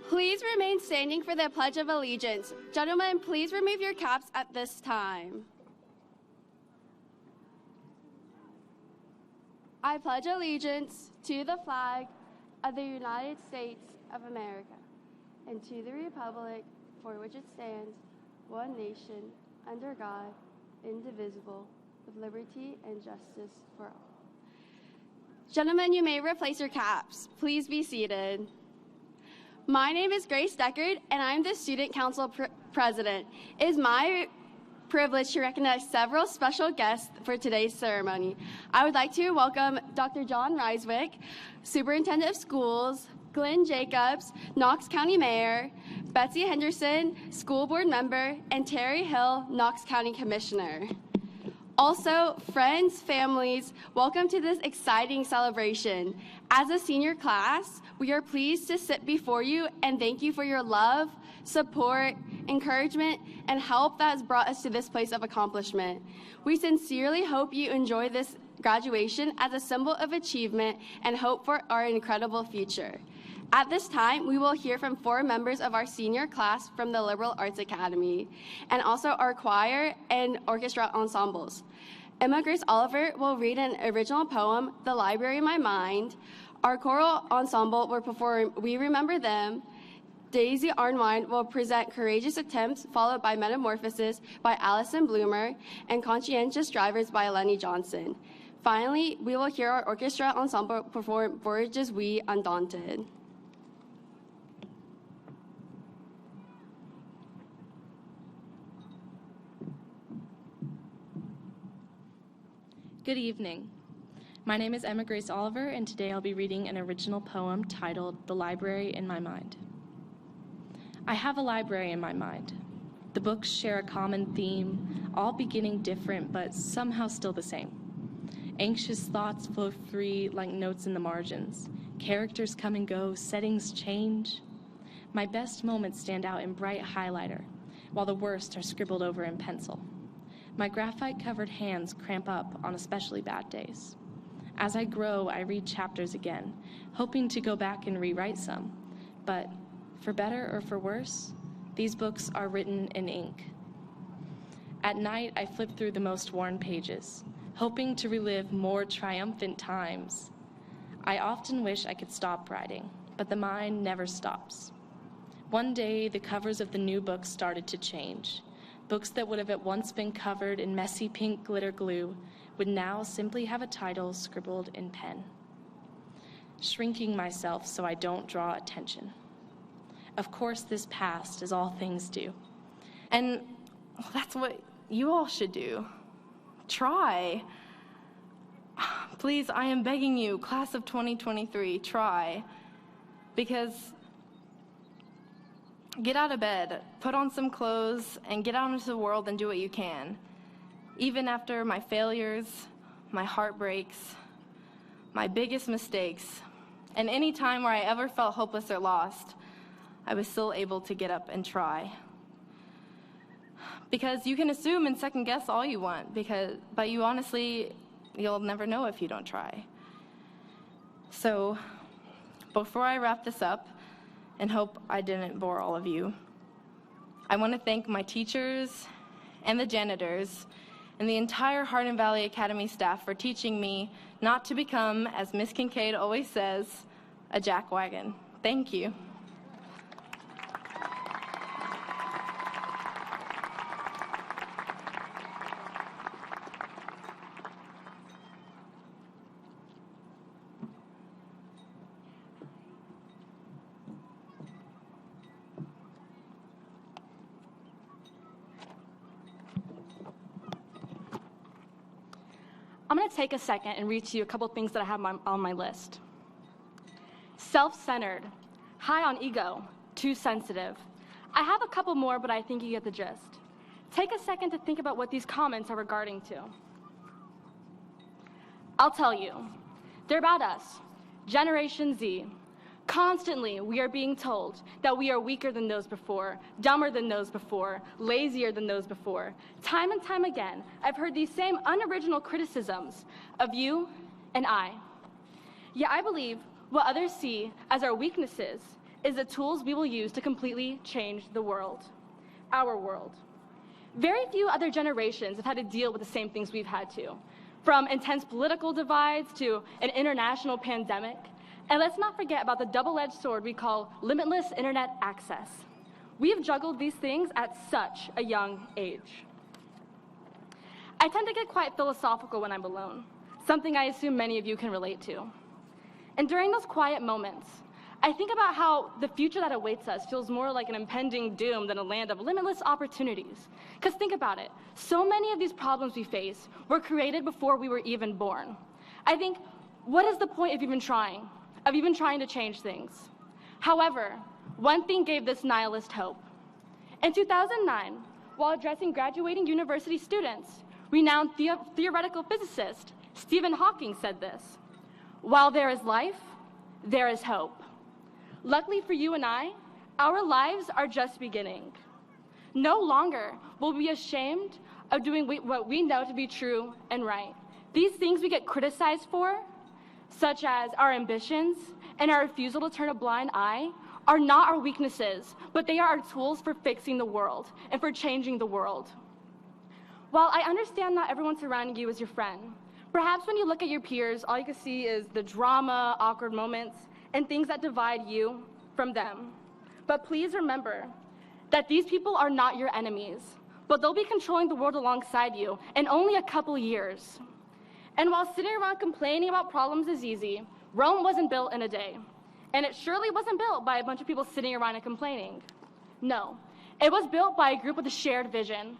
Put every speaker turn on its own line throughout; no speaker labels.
Please remain standing for the Pledge of Allegiance. Gentlemen, please remove your caps at this time. I pledge allegiance to the flag of the United States of America and to the republic for which it stands, one nation, under God, indivisible, with liberty and justice for all. Gentlemen, you may replace your caps. Please be seated. My name is Grace Deckard, and I'm the Student Council President. It is my privilege to recognize several special guests for today's ceremony. I would like to welcome Dr. John Reiswick, Superintendent of Schools, Glenn Jacobs, Knox County Mayor, Betsy Henderson, School Board Member, and Terry Hill, Knox County Commissioner. Also, friends, families, welcome to this exciting celebration. As a senior class, we are pleased to sit before you and thank you for your love, support, encouragement, and help that has brought us to this place of accomplishment. We sincerely hope you enjoy this graduation as a symbol of achievement and hope for our incredible future. At this time, we will hear from 4 members of our senior class from the Liberal Arts Academy, and also our choir and orchestra ensembles. Emma Grace Oliver will read an original poem, The Library in My Mind. Our choral ensemble will perform We Remember Them. Daisy Arnwine will present Courageous Attempts, followed by Metamorphosis by Allison Bloomer, and Conscientious Drivers by Lenny Johnson. Finally, we will hear our orchestra ensemble perform Voyages We Undaunted.
Good evening. My name is Emma Grace Oliver, and today I'll be reading an original poem titled The Library in My Mind. I have a library in my mind. The books share a common theme, all beginning different, but somehow still the same. Anxious thoughts flow free like notes in the margins. Characters come and go, settings change. My best moments stand out in bright highlighter, while the worst are scribbled over in pencil. My graphite-covered hands cramp up on especially bad days. As I grow, I read chapters again, hoping to go back and rewrite some. But for better or for worse, these books are written in ink. At night, I flip through the most worn pages, hoping to relive more triumphant times. I often wish I could stop writing, but the mind never stops. One day, the covers of the new books started to change. Books that would have at once been covered in messy pink glitter glue would now simply have a title scribbled in pen. Shrinking myself so I don't draw attention. Of course, this passed, as all things do.
And that's what you all should do. Try. Please, I am begging you, class of 2023, try. Because get out of bed, put on some clothes, and get out into the world and do what you can. Even after my failures, my heartbreaks, my biggest mistakes, and any time where I ever felt hopeless or lost, I was still able to get up and try. Because you can assume and second guess all you want, but you honestly, you'll never know if you don't try. So, before I wrap this up, and hope I didn't bore all of you, I want to thank my teachers and the janitors and the entire Hardin Valley Academy staff for teaching me not to become, as Miss Kincaid always says, a jackwagon. Thank you.
I'm going to take a second and read to you a couple things that I have on my list. Self-centered, high on ego, too sensitive. I have a couple more, but I think you get the gist. Take a second to think about what these comments are regarding to. I'll tell you, they're about us, Generation Z. Constantly, we are being told that we are weaker than those before, dumber than those before, lazier than those before. Time and time again, I've heard these same unoriginal criticisms of you and I. Yet I believe what others see as our weaknesses is the tools we will use to completely change the world, our world. Very few other generations have had to deal with the same things we've had to, from intense political divides to an international pandemic. And let's not forget about the double-edged sword we call limitless internet access. We've juggled these things at such a young age. I tend to get quite philosophical when I'm alone, something I assume many of you can relate to. And during those quiet moments, I think about how the future that awaits us feels more like an impending doom than a land of limitless opportunities. Because think about it, so many of these problems we face were created before we were even born. I think, what is the point of even trying to change things? However, one thing gave this nihilist hope. In 2009, while addressing graduating university students, renowned theoretical physicist Stephen Hawking said this: "While there is life, there is hope." Luckily for you and I, our lives are just beginning. No longer will we be ashamed of doing what we know to be true and right. These things we get criticized for, such as our ambitions and our refusal to turn a blind eye, are not our weaknesses, but they are our tools for fixing the world and for changing the world. While I understand not everyone surrounding you is your friend, perhaps when you look at your peers, all you can see is the drama, awkward moments, and things that divide you from them. But please remember that these people are not your enemies, but they'll be controlling the world alongside you in only a couple years. And while sitting around complaining about problems is easy, Rome wasn't built in a day. And it surely wasn't built by a bunch of people sitting around and complaining. No, it was built by a group with a shared vision.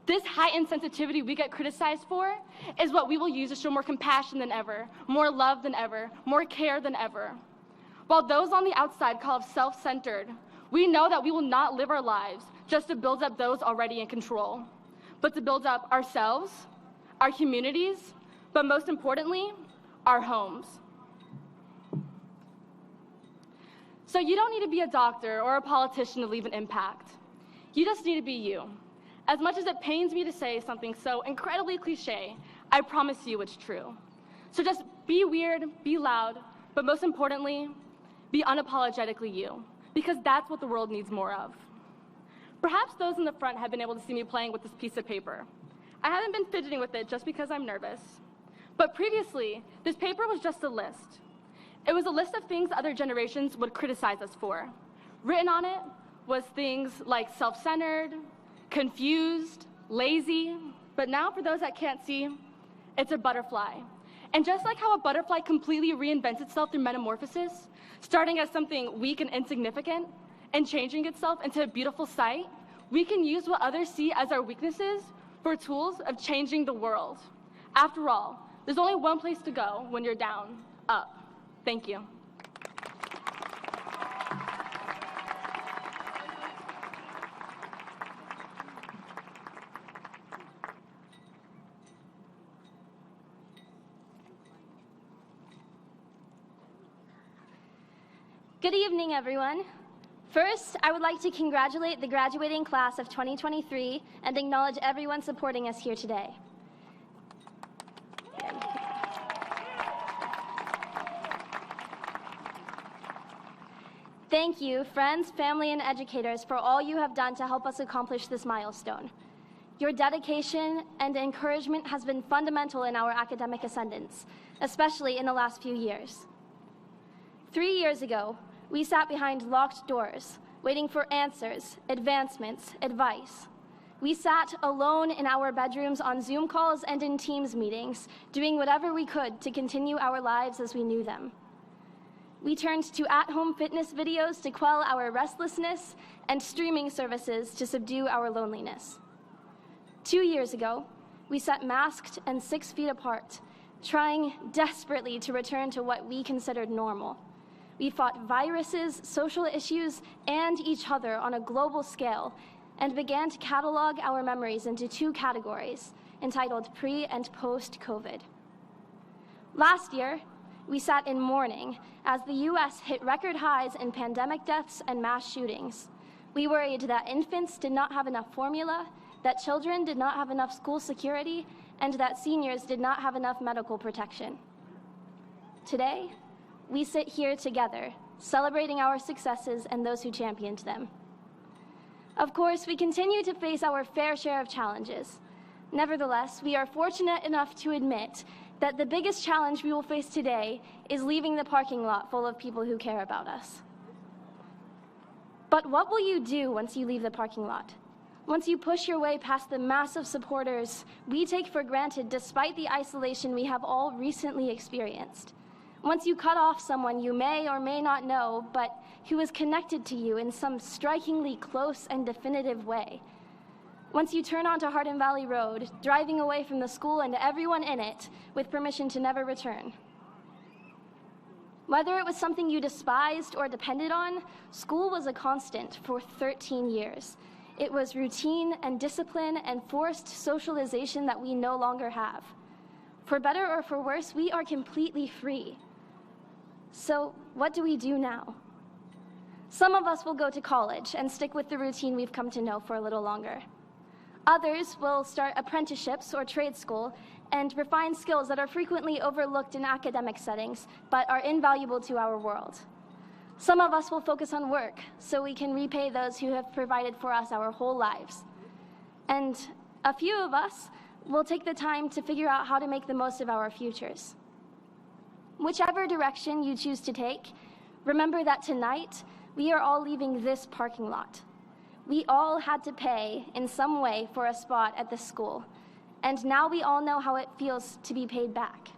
This heightened sensitivity we get criticized for is what we will use to show more compassion than ever, more love than ever, more care than ever. While those on the outside call us self-centered, we know that we will not live our lives just to build up those already in control, but to build up ourselves, our communities, but most importantly, our homes. So you don't need to be a doctor or a politician to leave an impact. You just need to be you. As much as it pains me to say something so incredibly cliche, I promise you it's true. So just be weird, be loud, but most importantly, be unapologetically you, because that's what the world needs more of. Perhaps those in the front have been able to see me playing with this piece of paper. I haven't been fidgeting with it just because I'm nervous. But previously, this paper was just a list. It was a list of things other generations would criticize us for. Written on it was things like self-centered, confused, lazy, but now for those that can't see, it's a butterfly. And just like how a butterfly completely reinvents itself through metamorphosis, starting as something weak and insignificant and changing itself into a beautiful sight, we can use what others see as our weaknesses for tools of changing the world. After all, there's only one place to go when you're down, up. Thank you.
Good evening, everyone. First, I would like to congratulate the graduating class of 2023 and acknowledge everyone supporting us here today. Thank you, friends, family, and educators, for all you have done to help us accomplish this milestone. Your dedication and encouragement has been fundamental in our academic ascendance, especially in the last few years. 3 years ago, we sat behind locked doors, waiting for answers, advancements, advice. We sat alone in our bedrooms on Zoom calls and in Teams meetings, doing whatever we could to continue our lives as we knew them. We turned to at-home fitness videos to quell our restlessness and streaming services to subdue our loneliness. 2 years ago, we sat masked and 6 feet apart, trying desperately to return to what we considered normal. We fought viruses, social issues, and each other on a global scale, and began to catalog our memories into 2 categories, entitled pre- and post-COVID. Last year, we sat in mourning as the US hit record highs in pandemic deaths and mass shootings. We worried that infants did not have enough formula, that children did not have enough school security, and that seniors did not have enough medical protection. Today, we sit here together, celebrating our successes and those who championed them. Of course, we continue to face our fair share of challenges. Nevertheless, we are fortunate enough to admit that the biggest challenge we will face today is leaving the parking lot full of people who care about us. But what will you do once you leave the parking lot? Once you push your way past the massive supporters we take for granted despite the isolation we have all recently experienced? Once you cut off someone you may or may not know, but who is connected to you in some strikingly close and definitive way? Once you turn onto Hardin Valley Road, driving away from the school and everyone in it with permission to never return. Whether it was something you despised or depended on, school was a constant for 13 years. It was routine and discipline and forced socialization that we no longer have. For better or for worse, we are completely free. So what do we do now? Some of us will go to college and stick with the routine we've come to know for a little longer. Others will start apprenticeships or trade school and refine skills that are frequently overlooked in academic settings, but are invaluable to our world. Some of us will focus on work so we can repay those who have provided for us our whole lives. And a few of us will take the time to figure out how to make the most of our futures. Whichever direction you choose to take, remember that tonight we are all leaving this parking lot. We all had to pay in some way for a spot at this school, and now we all know how it feels to be paid back.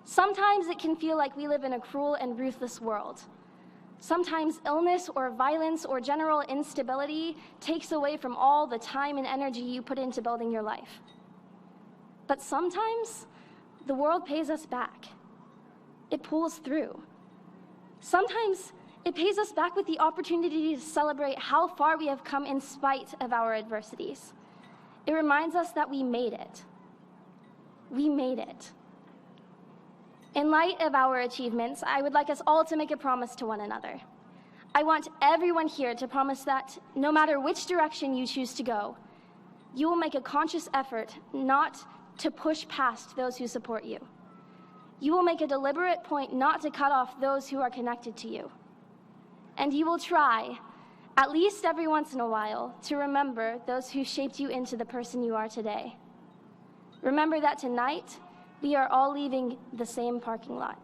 Sometimes it can feel like we live in a cruel and ruthless world. Sometimes illness or violence or general instability takes away from all the time and energy you put into building your life. But sometimes the world pays us back. It pulls through. Sometimes it pays us back with the opportunity to celebrate how far we have come in spite of our adversities. It reminds us that we made it. We made it. In light of our achievements, I would like us all to make a promise to one another. I want everyone here to promise that no matter which direction you choose to go, you will make a conscious effort not to push past those who support you. You will make a deliberate point not to cut off those who are connected to you. And you will try, at least every once in a while, to remember those who shaped you into the person you are today. Remember that tonight, we are all leaving the same parking lot.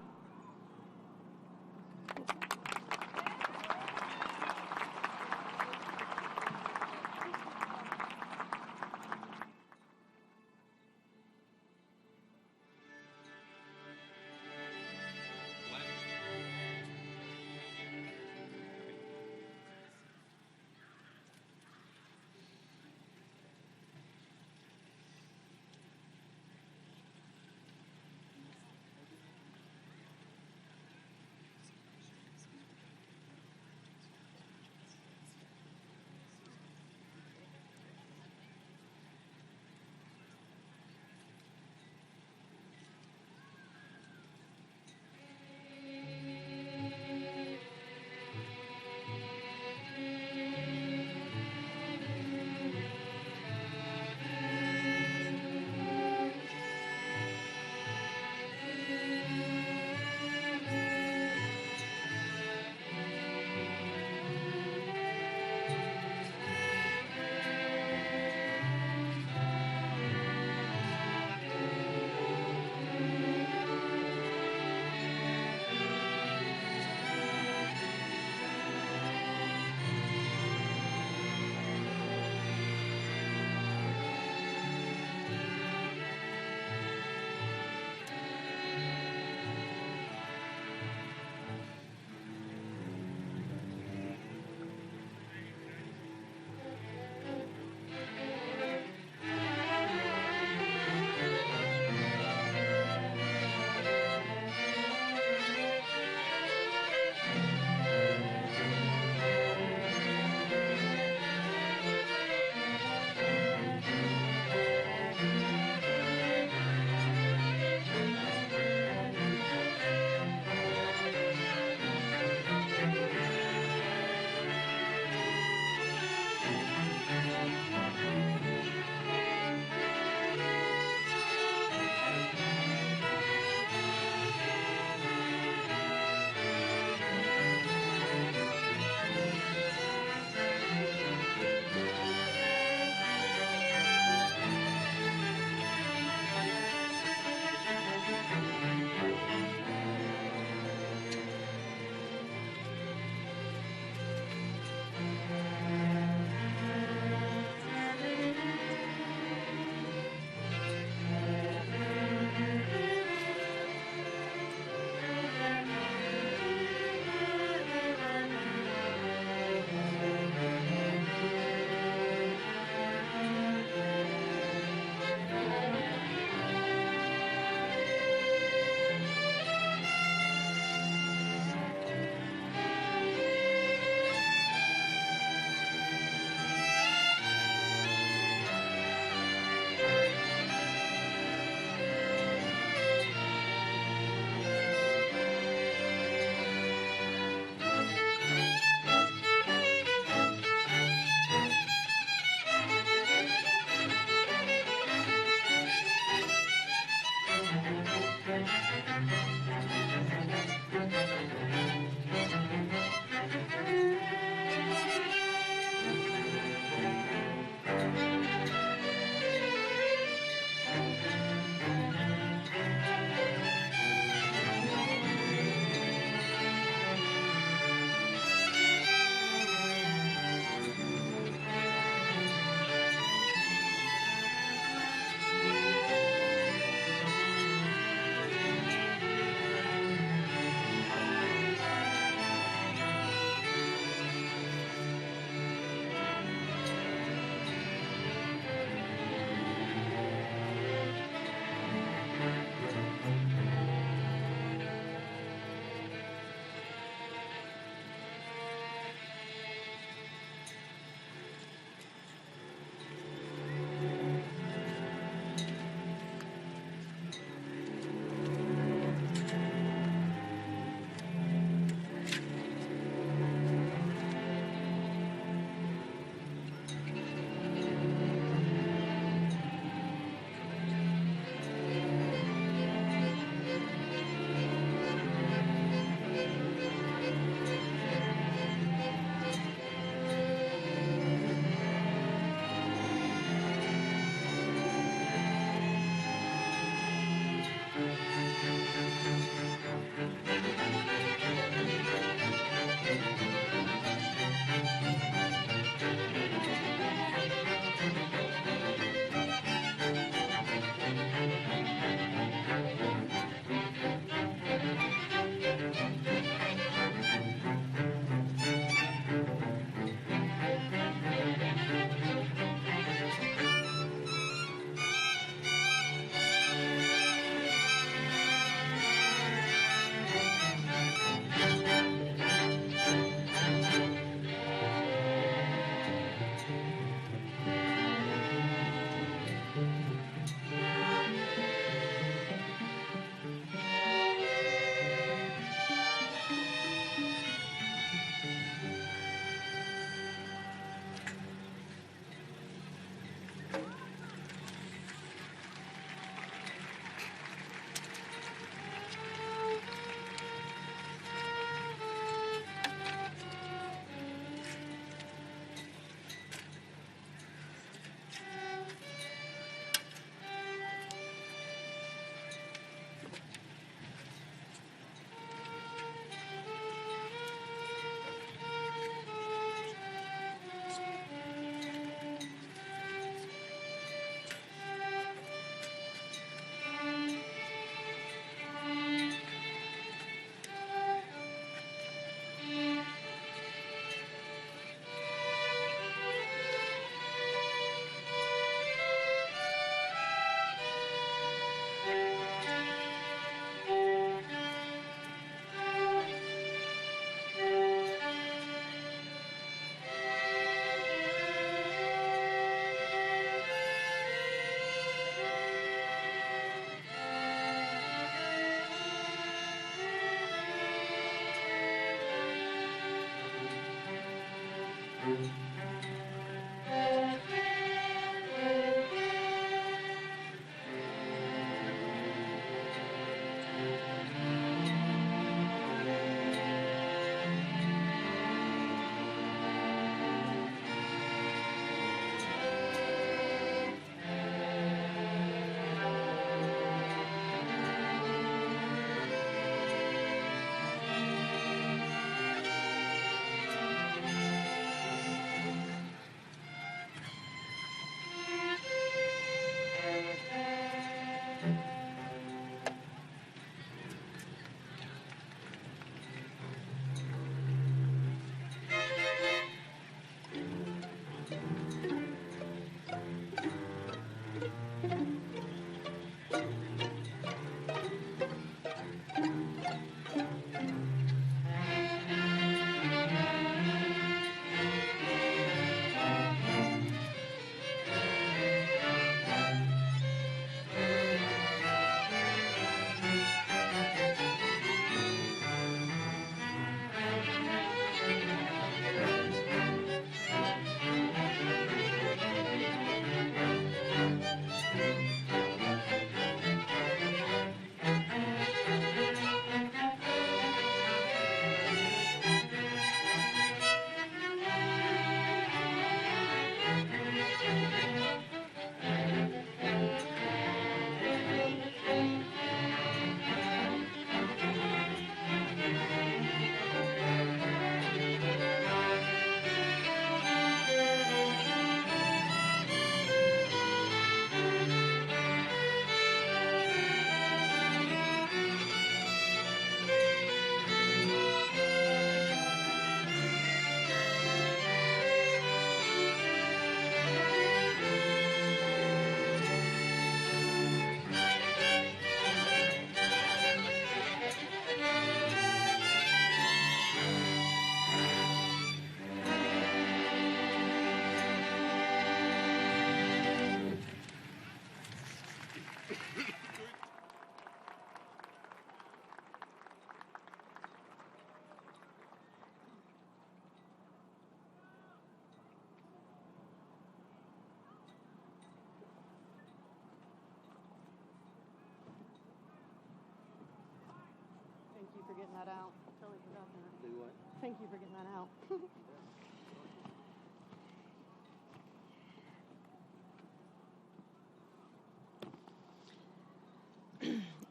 Thank you for getting that out. Totally forgot that. Do what? Thank you for getting that out.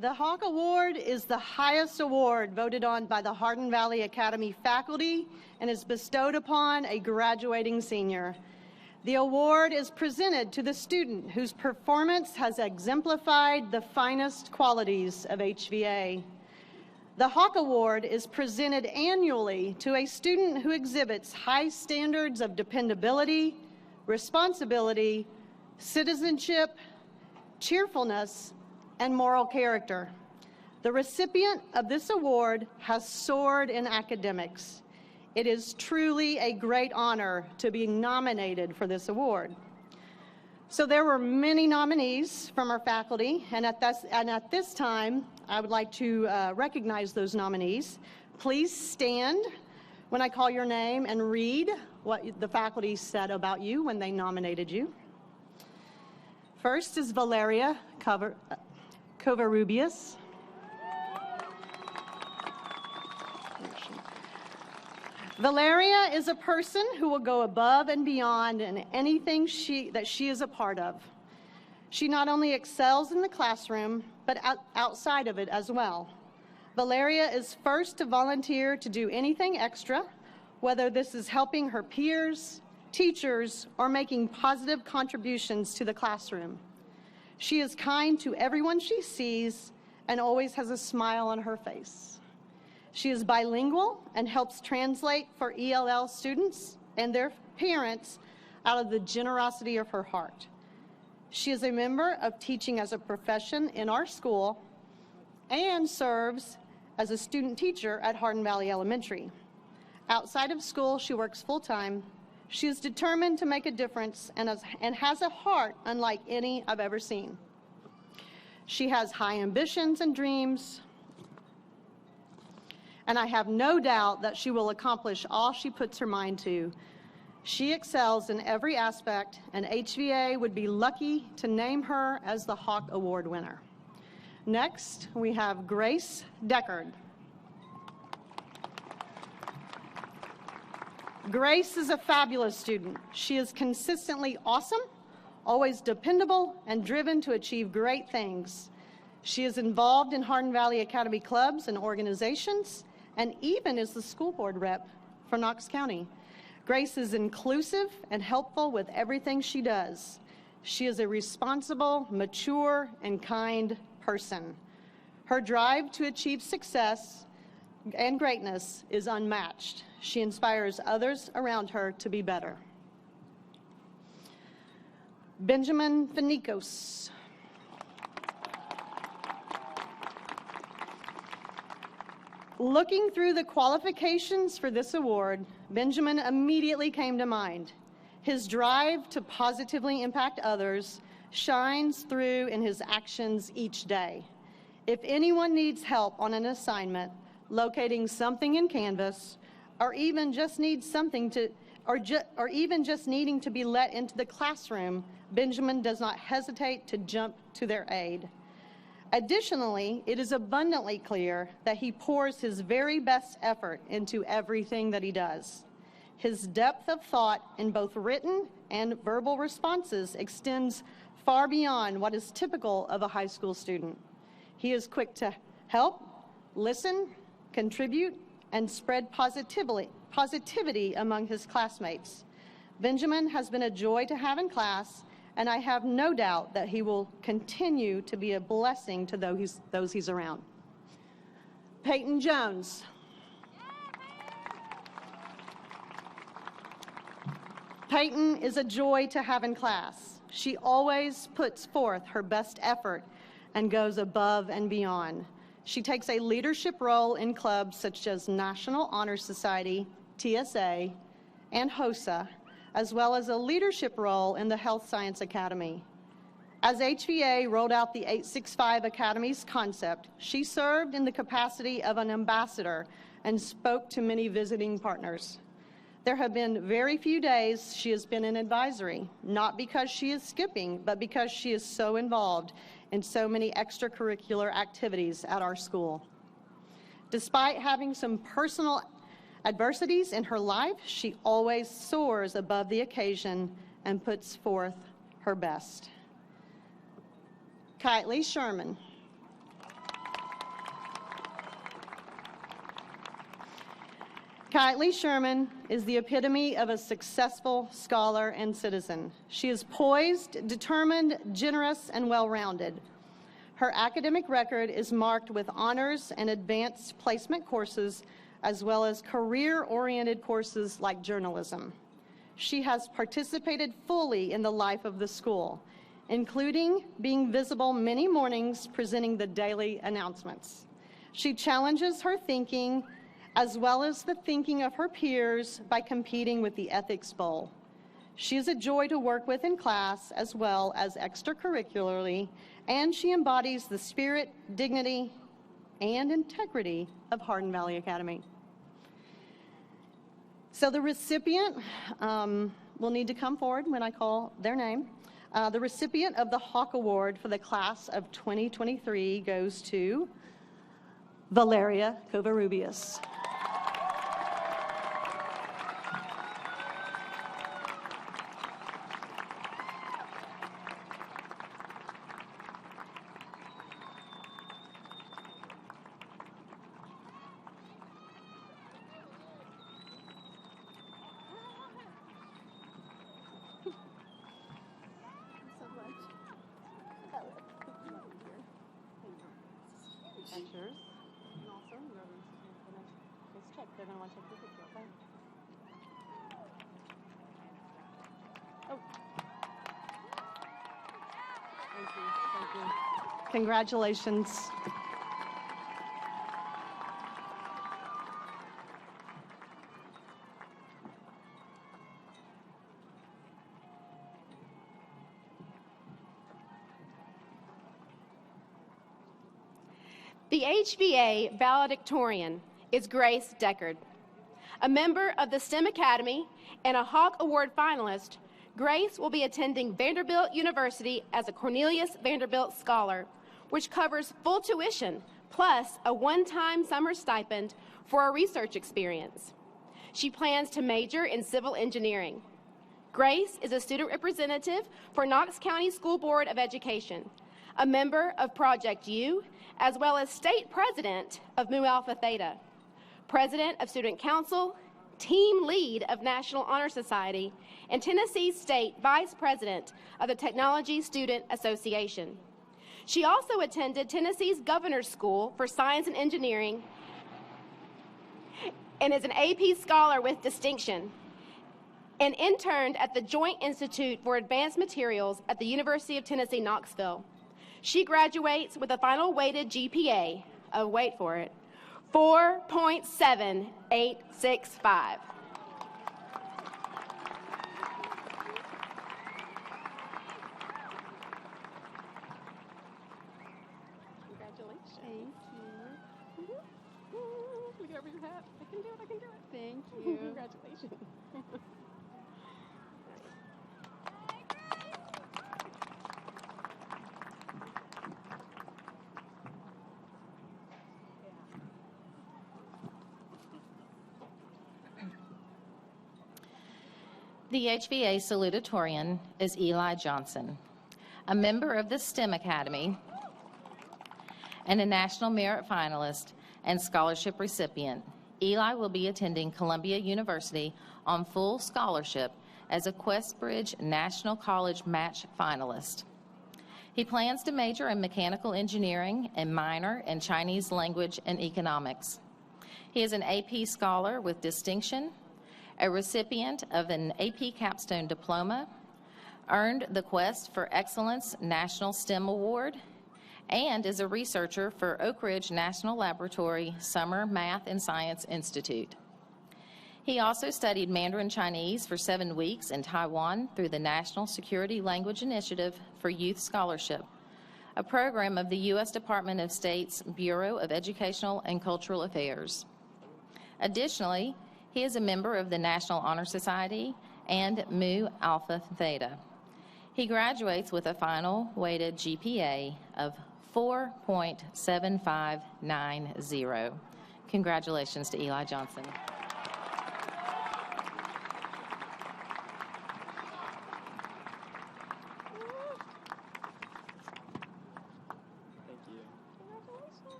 The Hawk Award is the highest award voted on by the Hardin Valley Academy faculty and is bestowed upon a graduating senior. The award is presented to the student whose performance has exemplified the finest qualities of HVA. The Hawk Award is presented annually to a student who exhibits high standards of dependability, responsibility, citizenship, cheerfulness, and moral character. The recipient of this award has soared in academics. It is truly a great honor to be nominated for this award. So there were many nominees from our faculty, and at this time, I would like to recognize those nominees. Please stand when I call your name and read what the faculty said about you when they nominated you. First is Valeria Covarrubias. Valeria is a person who will go above and beyond in anything that she is a part of. She not only excels in the classroom, but outside of it as well. Valeria is first to volunteer to do anything extra, whether this is helping her peers, teachers, or making positive contributions to the classroom. She is kind to everyone she sees and always has a smile on her face. She is bilingual and helps translate for ELL students and their parents out of the generosity of her heart. She is a member of Teaching as a Profession in our school and serves as a student teacher at Hardin Valley Elementary. Outside of school, she works full-time. She is determined to make a difference and has a heart unlike any I've ever seen. She has high ambitions and dreams, and I have no doubt that she will accomplish all she puts her mind to. She excels in every aspect, and HVA would be lucky to name her as the Hawk Award winner. Next, we have Grace Deckard. Grace is a fabulous student. She is consistently awesome, always dependable, and driven to achieve great things. She is involved in Hardin Valley Academy clubs and organizations, and even is the school board rep for Knox County. Grace is inclusive and helpful with everything she does. She is a responsible, mature, and kind person. Her drive to achieve success and greatness is unmatched. She inspires others around her to be better. Benjamin Finikos. Looking through the qualifications for this award, Benjamin immediately came to mind. His drive to positively impact others shines through in his actions each day. If anyone needs help on an assignment, locating something in Canvas, or even just needs something to, or even just needing to be let into the classroom, Benjamin does not hesitate to jump to their aid. Additionally, it is abundantly clear that he pours his very best effort into everything that he does. His depth of thought in both written and verbal responses extends far beyond what is typical of a high school student. He is quick to help, listen, contribute, and spread positivity among his classmates. Benjamin has been a joy to have in class, and I have no doubt that he will continue to be a blessing to those he's around. Peyton Jones. Peyton is a joy to have in class. She always puts forth her best effort and goes above and beyond. She takes a leadership role in clubs such as National Honor Society, TSA, and HOSA, as well as a leadership role in the Health Science Academy. As HVA rolled out the 865 Academy's concept, she served in the capacity of an ambassador and spoke to many visiting partners. There have been very few days she has been in advisory, not because she is skipping, but because she is so involved in so many extracurricular activities at our school. Despite having some personal adversities in her life, she always soars above the occasion and puts forth her best. Kylie Sherman. Kylie Sherman is the epitome of a successful scholar and citizen. She is poised, determined, generous, and well-rounded. Her academic record is marked with honors and advanced placement courses, as well as career-oriented courses like journalism. She has participated fully in the life of the school, including being visible many mornings presenting the daily announcements. She challenges her thinking as well as the thinking of her peers by competing with the Ethics Bowl. She is a joy to work with in class as well as extracurricularly, and she embodies the spirit, dignity, and integrity of Hardin Valley Academy. So the recipient will need to come forward when I call their name. The recipient of the Hawk Award for the class of 2023 goes to Valeria Covarrubias. That's yours. And also, you're going to just check. They're going to want to take your picture, okay? Oh. Thank you. Thank you. Congratulations.
The HVA valedictorian is Grace Deckard. A member of the STEM Academy and a Hawk Award finalist, Grace will be attending Vanderbilt University as a Cornelius Vanderbilt Scholar, which covers full tuition plus a one-time summer stipend for a research experience. She plans to major in civil engineering. Grace is a student representative for Knox County School Board of Education, a member of Project U, as well as state president of Mu Alpha Theta, president of Student Council, team lead of National Honor Society, and Tennessee State Vice President of the Technology Student Association. She also attended Tennessee's Governor's School for Science and Engineering and is an AP Scholar with distinction, and interned at the Joint Institute for Advanced Materials at the University of Tennessee, Knoxville. She graduates with a final weighted GPA of, wait for it, 4.7865.
Thank you.
Look over your hat. I can do it, I can do it.
Thank you.
Congratulations.
The HVA salutatorian is Eli Johnson, a member of the STEM Academy and a National Merit Finalist and scholarship recipient. Eli will be attending Columbia University on full scholarship as a Questbridge National College Match finalist. He plans to major in mechanical engineering and minor in Chinese language and economics. He is an AP Scholar with distinction, a recipient of an AP Capstone Diploma, earned the Quest for Excellence National STEM Award, and is a researcher for Oak Ridge National Laboratory Summer Math and Science Institute. He also studied Mandarin Chinese for 7 weeks in Taiwan through the National Security Language Initiative for Youth Scholarship, a program of the U.S. Department of State's Bureau of Educational and Cultural Affairs. Additionally, he is a member of the National Honor Society and Mu Alpha Theta. He graduates with a final weighted GPA of 4.7590. Congratulations to Eli Johnson.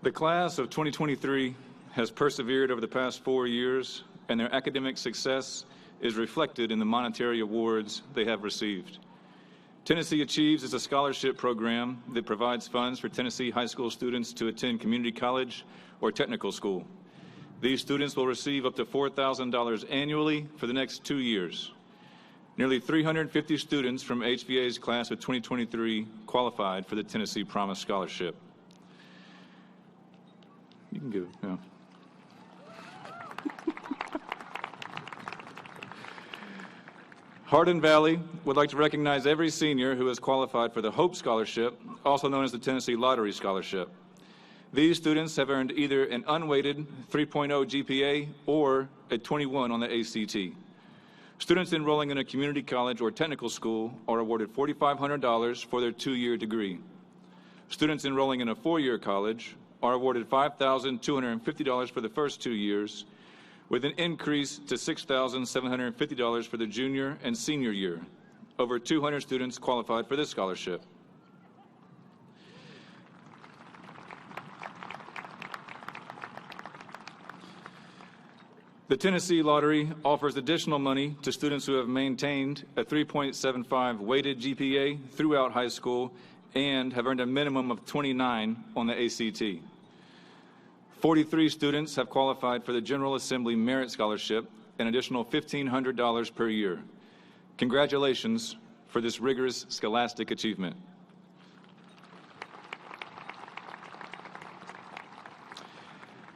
The class of 2023 has persevered over the past 4 years, and their academic success is reflected in the monetary awards they have received. Tennessee Achieves is a scholarship program that provides funds for Tennessee high school students to attend community college or technical school. These students will receive up to $4,000 annually for the next 2 years. Nearly 350 students from HVA's class of 2023 qualified for the Tennessee Promise Scholarship. You can give it, yeah. Hardin Valley would like to recognize every senior who has qualified for the Hope Scholarship, also known as the Tennessee Lottery Scholarship. These students have earned either an unweighted 3.0 GPA or a 21 on the ACT. Students enrolling in a community college or technical school are awarded $4,500 for their 2-year degree. Students enrolling in a 4-year college are awarded $5,250 for the first 2 years, with an increase to $6,750 for the junior and senior year. Over 200 students qualified for this scholarship. The Tennessee Lottery offers additional money to students who have maintained a 3.75 weighted GPA throughout high school and have earned a minimum of 29 on the ACT. 43 students have qualified for the General Assembly Merit Scholarship, an additional $1,500 per year. Congratulations for this rigorous scholastic achievement.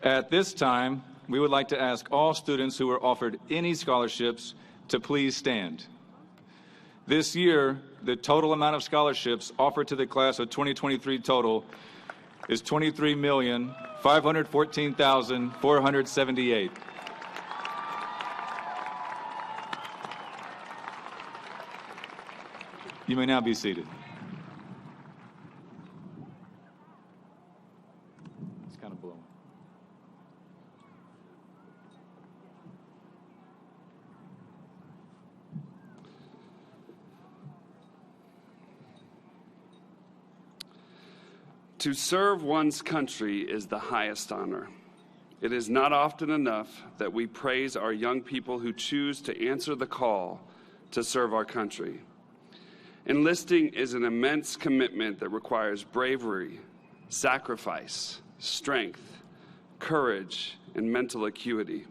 At this time, we would like to ask all students who were offered any scholarships to please stand. This year, the total amount of scholarships offered to the class of 2023 total is $23,514,478. You may now be seated. It's kind of blowing.
To serve one's country is the highest honor. It is not often enough that we praise our young people who choose to answer the call to serve our country. Enlisting is an immense commitment that requires bravery, sacrifice, strength, courage, and mental acuity.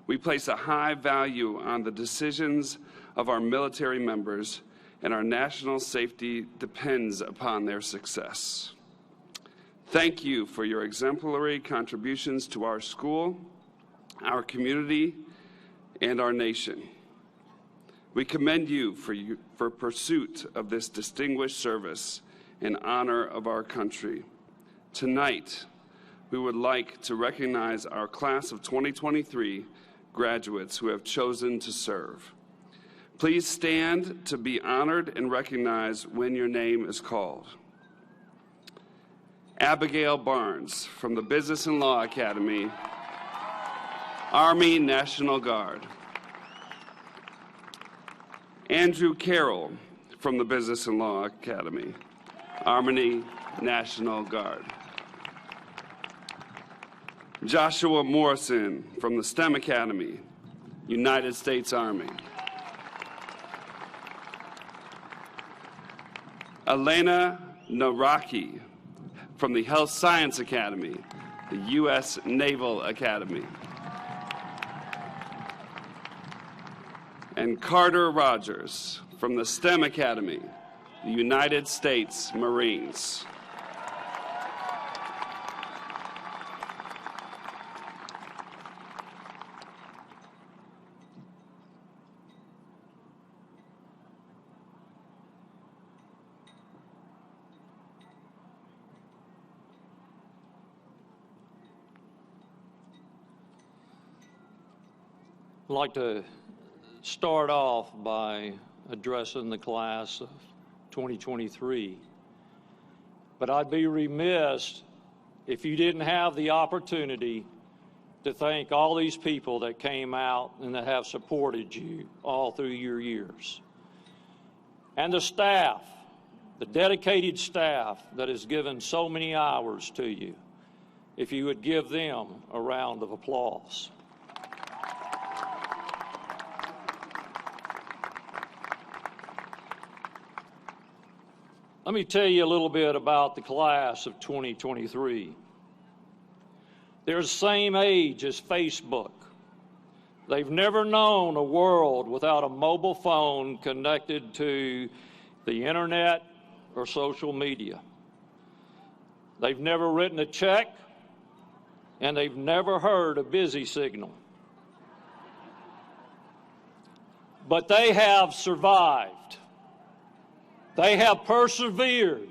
We place a high value on the decisions of our military members, and our national safety depends upon their success. Thank you for your exemplary contributions to our school, our community, and our nation. We commend you for pursuit of this distinguished service in honor of our country. Tonight, we would like to recognize our class of 2023 graduates who have chosen to serve. Please stand to be honored and recognized when your name is called. Abigail Barnes from the Business and Law Academy, Army National Guard. Andrew Carroll from the Business and Law Academy, Army National Guard. Joshua Morrison from the STEM Academy, United States Army. Elena Naraki from the Health Science Academy, the U.S. Naval Academy. And Carter Rogers from the STEM Academy, the United States Marines.
I'd like to start off by addressing the class of 2023. But I'd be remiss if you didn't have the opportunity to thank all these people that came out and that have supported you all through your years. And the staff, the dedicated staff that has given so many hours to you, if you would give them a round of applause. Let me tell you a little bit about the class of 2023. They're the same age as Facebook. They've never known a world without a mobile phone connected to the internet or social media. They've never written a check, and they've never heard a busy signal. But they have survived. They have persevered.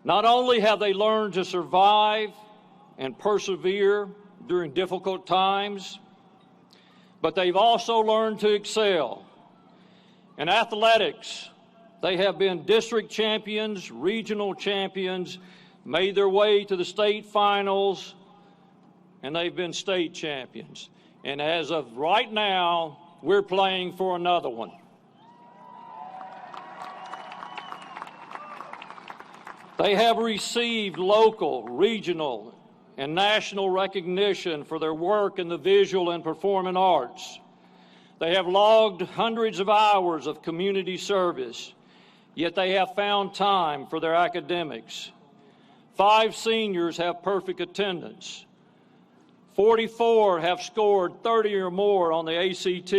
Not only have they learned to survive and persevere during difficult times, but they've also learned to excel. In athletics, they have been district champions, regional champions, made their way to the state finals, and they've been state champions. And as of right now, we're playing for another one. They have received local, regional, and national recognition for their work in the visual and performing arts. They have logged hundreds of hours of community service, yet they have found time for their academics. 5 seniors have perfect attendance. 44 have scored 30 or more on the ACT.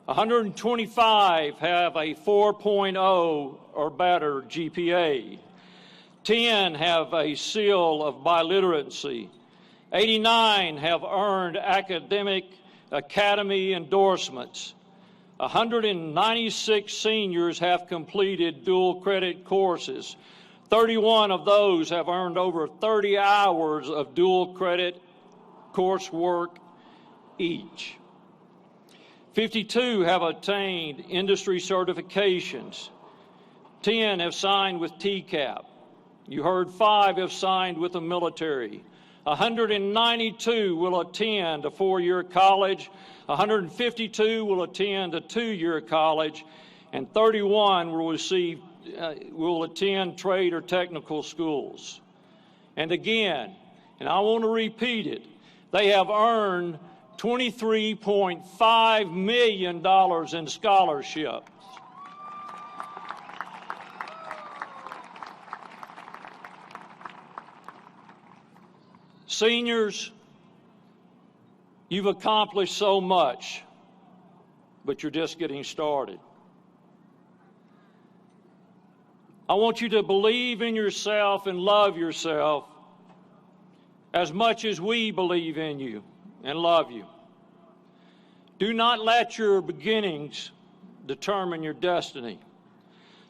125 have a 4.0 or better GPA. 10 have a seal of biliteracy. 89 have earned academic academy endorsements. 196 seniors have completed dual credit courses. 31 of those have earned over 30 hours of dual credit coursework each. 52 have obtained industry certifications. 10 have signed with TCAP. You heard 5 have signed with the military. 192 will attend a 4-year college. 152 will attend a 2-year college, and 31 will attend trade or technical schools. And again, and I want to repeat it, they have earned $23.5 million in scholarships. Seniors, you've accomplished so much, but you're just getting started. I want you to believe in yourself and love yourself as much as we believe in you and love you. Do not let your beginnings determine your destiny.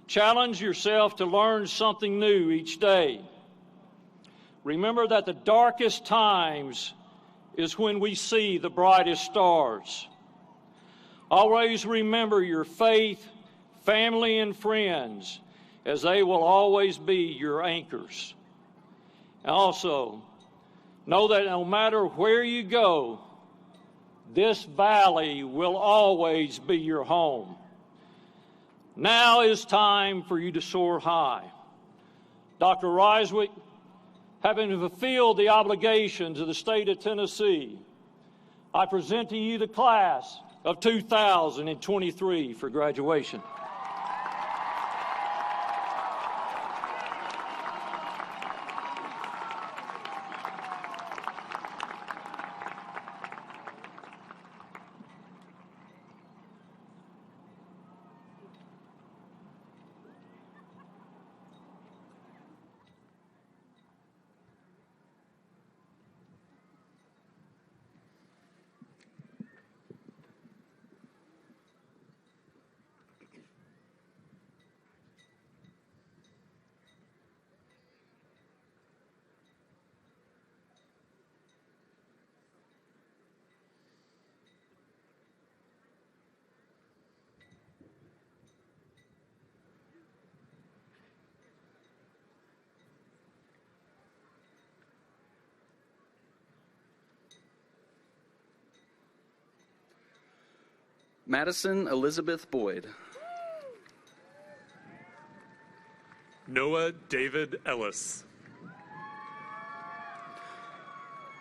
Challenge yourself to learn something new each day. Remember that the darkest times is when we see the brightest stars. Always remember your faith, family, and friends, as they will always be your anchors. And also, know that no matter where you go, this valley will always be your home. Now is time for you to soar high. Dr. Riswick, having fulfilled the obligations of the state of Tennessee, I present to you the class of 2023 for graduation.
Madison Elizabeth Boyd.
Noah David Ellis.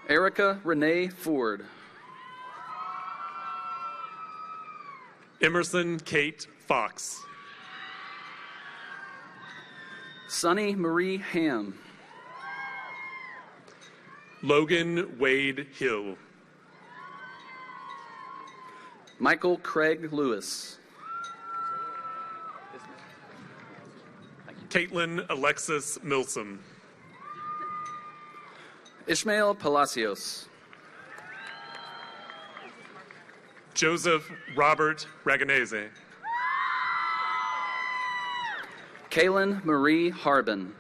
Erica Renee Ford.
Emerson Kate Fox.
Sunny Marie Ham.
Logan Wade Hill.
Michael Craig Lewis.
Caitlin Alexis Milsom.
Ishmael Palacios.
Joseph Robert Raganese.
Kaylin Marie Harbin.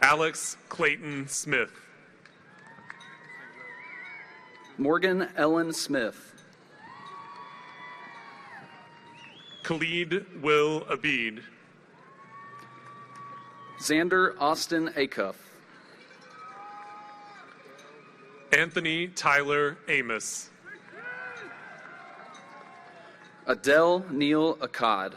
Alex Clayton Smith.
Morgan Ellen Smith.
Khalid Will Abid.
Xander Austin Acuff.
Anthony Tyler Amos.
Adele Neal Akkad.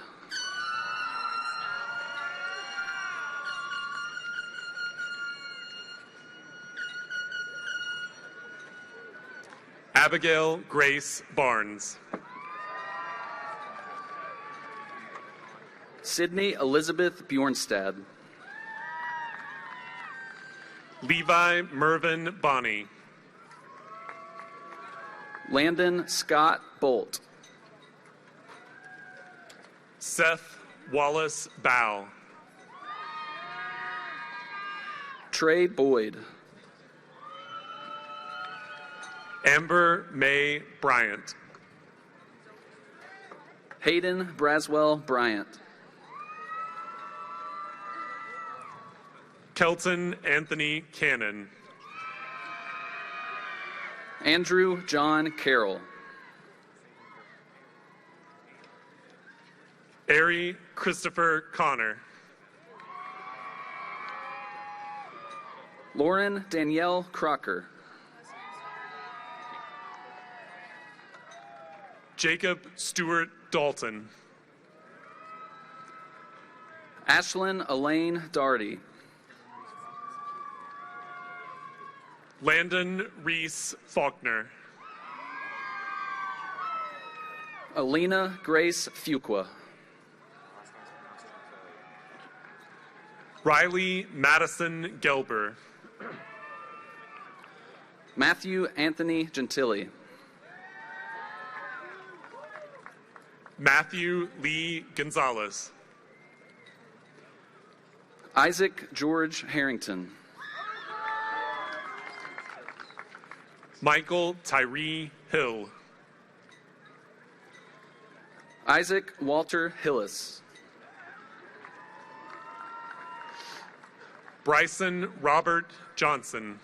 Abigail Grace Barnes.
Sydney Elizabeth Bjornstad.
Levi Mervyn Bonney.
Landon Scott Bolt.
Seth Wallace Bow.
Trey Boyd.
Amber May Bryant.
Hayden Braswell Bryant.
Kelton Anthony Cannon.
Andrew John Carroll.
Ari Christopher Connor.
Lauren Danielle Crocker.
Jacob Stewart Dalton.
Ashlyn Elaine Darty.
Landon Reese Faulkner.
Alina Grace Fuqua.
Riley Madison Gelber.
Matthew Anthony Gentili.
Matthew Lee Gonzalez.
Isaac George Harrington.
Michael Tyree Hill.
Isaac Walter Hillis.
Bryson Robert Johnson.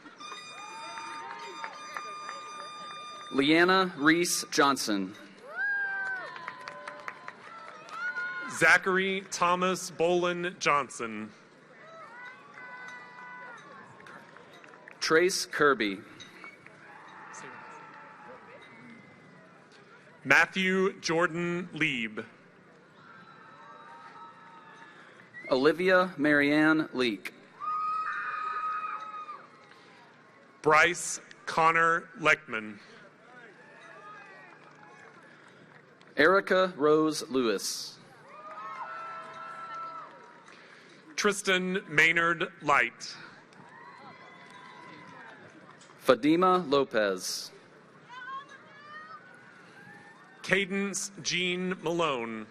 Leanna Reese Johnson.
Zachary Thomas Bolin Johnson.
Trace Kirby.
Matthew Jordan Lieb.
Olivia Marianne Leake.
Bryce Connor Leckman.
Erica Rose Lewis.
Tristan Maynard Light.
Fadima Lopez.
Cadence Jean Malone.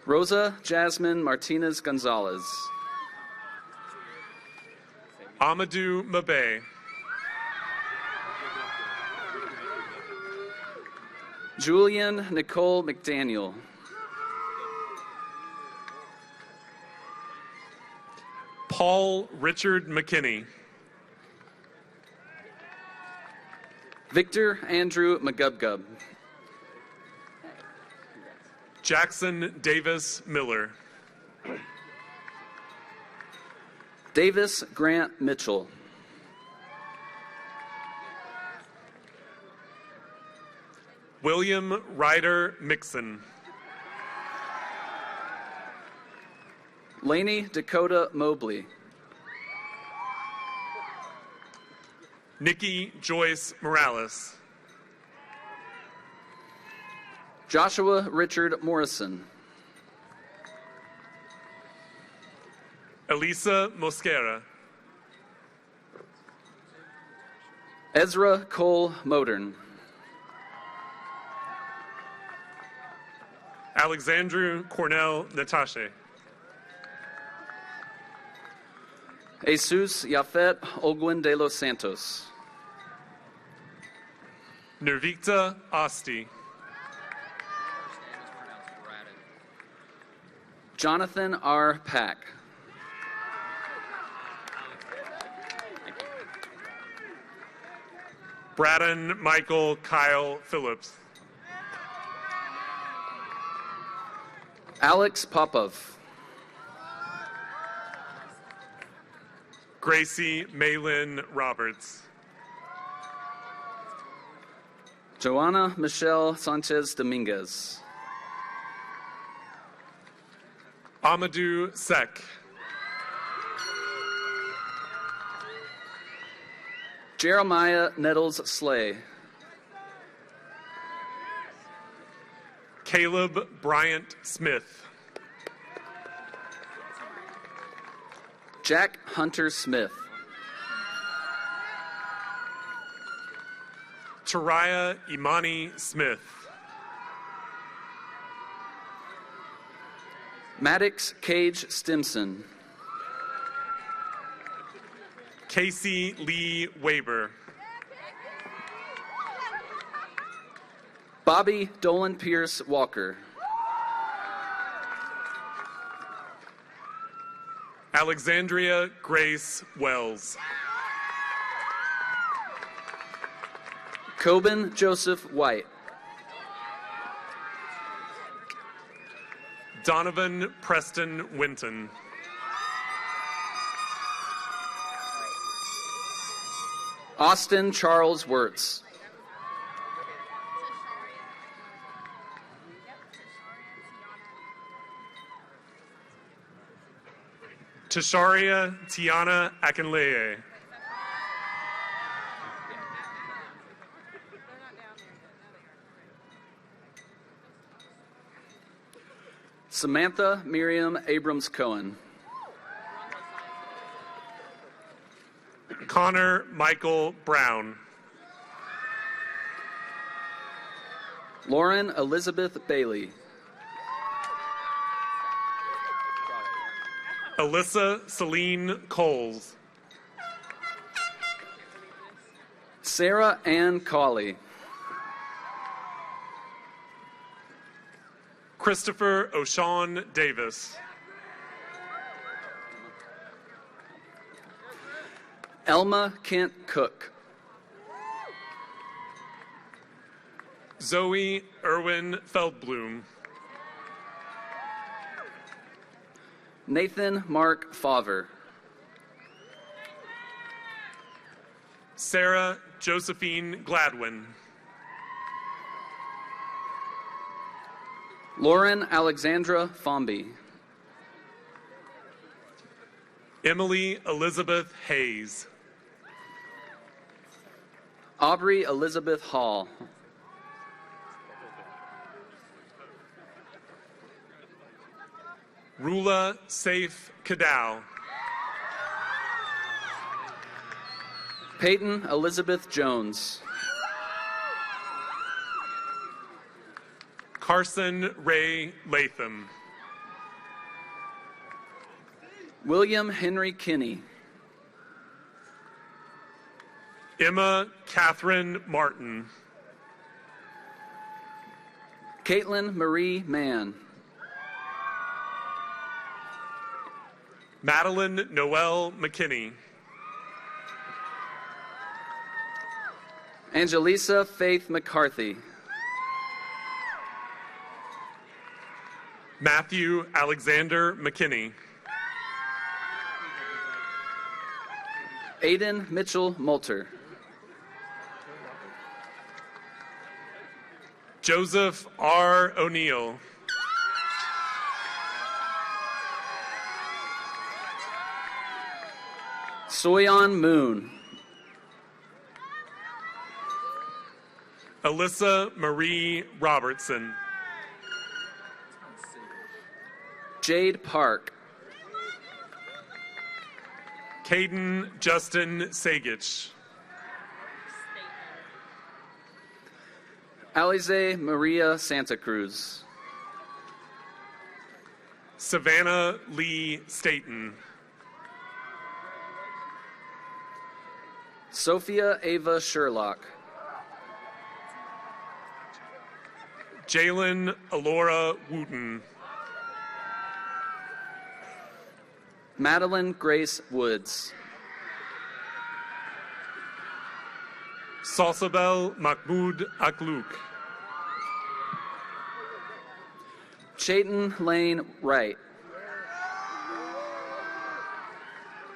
Rosa Jasmine Martinez Gonzalez.
Amadou Mabe.
Julian Nicole McDaniel.
Paul Richard McKinney.
Victor Andrew McGubgub.
Jackson Davis Miller.
Davis Grant Mitchell.
William Ryder Mixon.
Laney Dakota Mobley.
Nikki Joyce Morales.
Joshua Richard Morrison.
Elisa Mosquera.
Ezra Cole Modern.
Alexandru Cornell Natasha.
Jesus Yafet Olguin de los Santos.
Nirvita Asti.
Jonathan R. Pack.
Braden Michael Kyle Phillips.
Alex Popov.
Gracie Maylin Roberts.
Joanna Michelle Sanchez Dominguez.
Amadou Sek.
Jeremiah Nettles Slay.
Caleb Bryant Smith.
Jack Hunter Smith.
Tariah Imani Smith.
Maddox Cage Stimson.
Casey Lee Weber.
Bobby Dolan Pierce Walker.
Alexandria Grace Wells.
Coben Joseph White.
Donovan Preston Winton.
Austin Charles Wirtz.
Tasharia Tiana Akinleye.
Samantha Miriam Abrams Cohen.
Connor Michael Brown.
Lauren Elizabeth Bailey.
Alyssa Celine Coles.
Sarah Ann Cawley.
Christopher O'Shawn Davis.
Elma Kent Cook.
Zoe Irwin Feldblum.
Nathan Mark Favre.
Sarah Josephine Gladwin.
Lauren Alexandra Fomby.
Emily Elizabeth Hayes.
Aubrey Elizabeth Hall.
Rula Saif Kadow.
Peyton Elizabeth Jones.
Carson Ray Latham.
William Henry Kinney.
Emma Catherine Martin.
Caitlin Marie Mann.
Madeline Noel McKinney.
Angelisa Faith McCarthy.
Matthew Alexander McKinney.
Aiden Mitchell Moulter.
Joseph R. O'Neill.
Soyon Moon.
Alyssa Marie Robertson.
Jade Park.
Caden Justin Sagich.
Alize Maria Santa Cruz.
Savannah Lee Staten.
Sophia Ava Sherlock.
Jalen Alora Wooten.
Madeline Grace Woods.
Salsabel Mahmoud Akluk.
Chayton Lane Wright.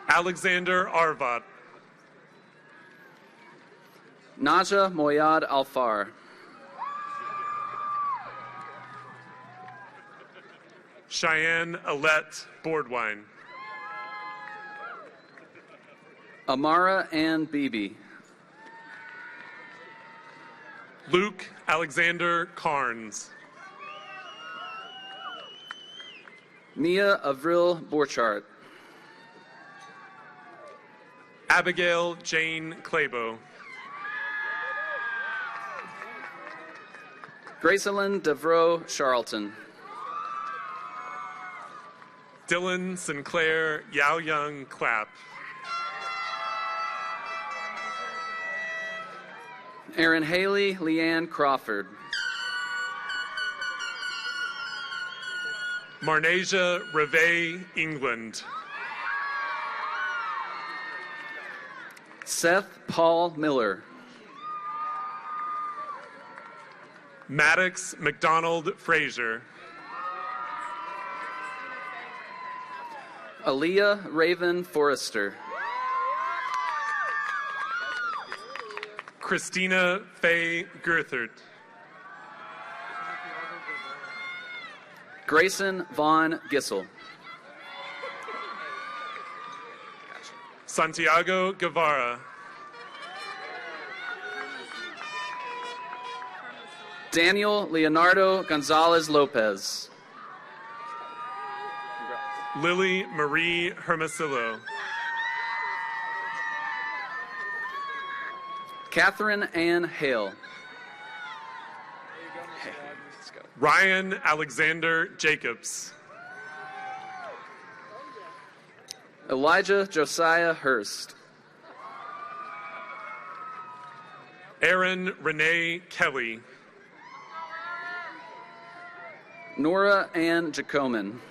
Alexander Arvat.
Naja Moyad Alfar.
Cheyenne Alette Boardwine.
Amara Ann Beebe.
Luke Alexander Carnes.
Mia Avril Borchardt.
Abigail Jane Clabo.
Gracelyn Devroe Charlton.
Dylan Sinclair Yao Young Clapp.
Aaron Haley Leanne Crawford.
Marnasia Reve England.
Seth Paul Miller.
Maddox McDonald Frazier.
Aaliyah Raven Forrester.
Christina Faye Gerthert.
Grayson Vaughn Gissel.
Santiago Guevara.
Daniel Leonardo Gonzalez Lopez.
Lily Marie Hermosillo.
Catherine Ann Hale.
Ryan Alexander Jacobs.
Elijah Josiah Hurst.
Aaron Renee Kelly.
Nora Ann Jacoman.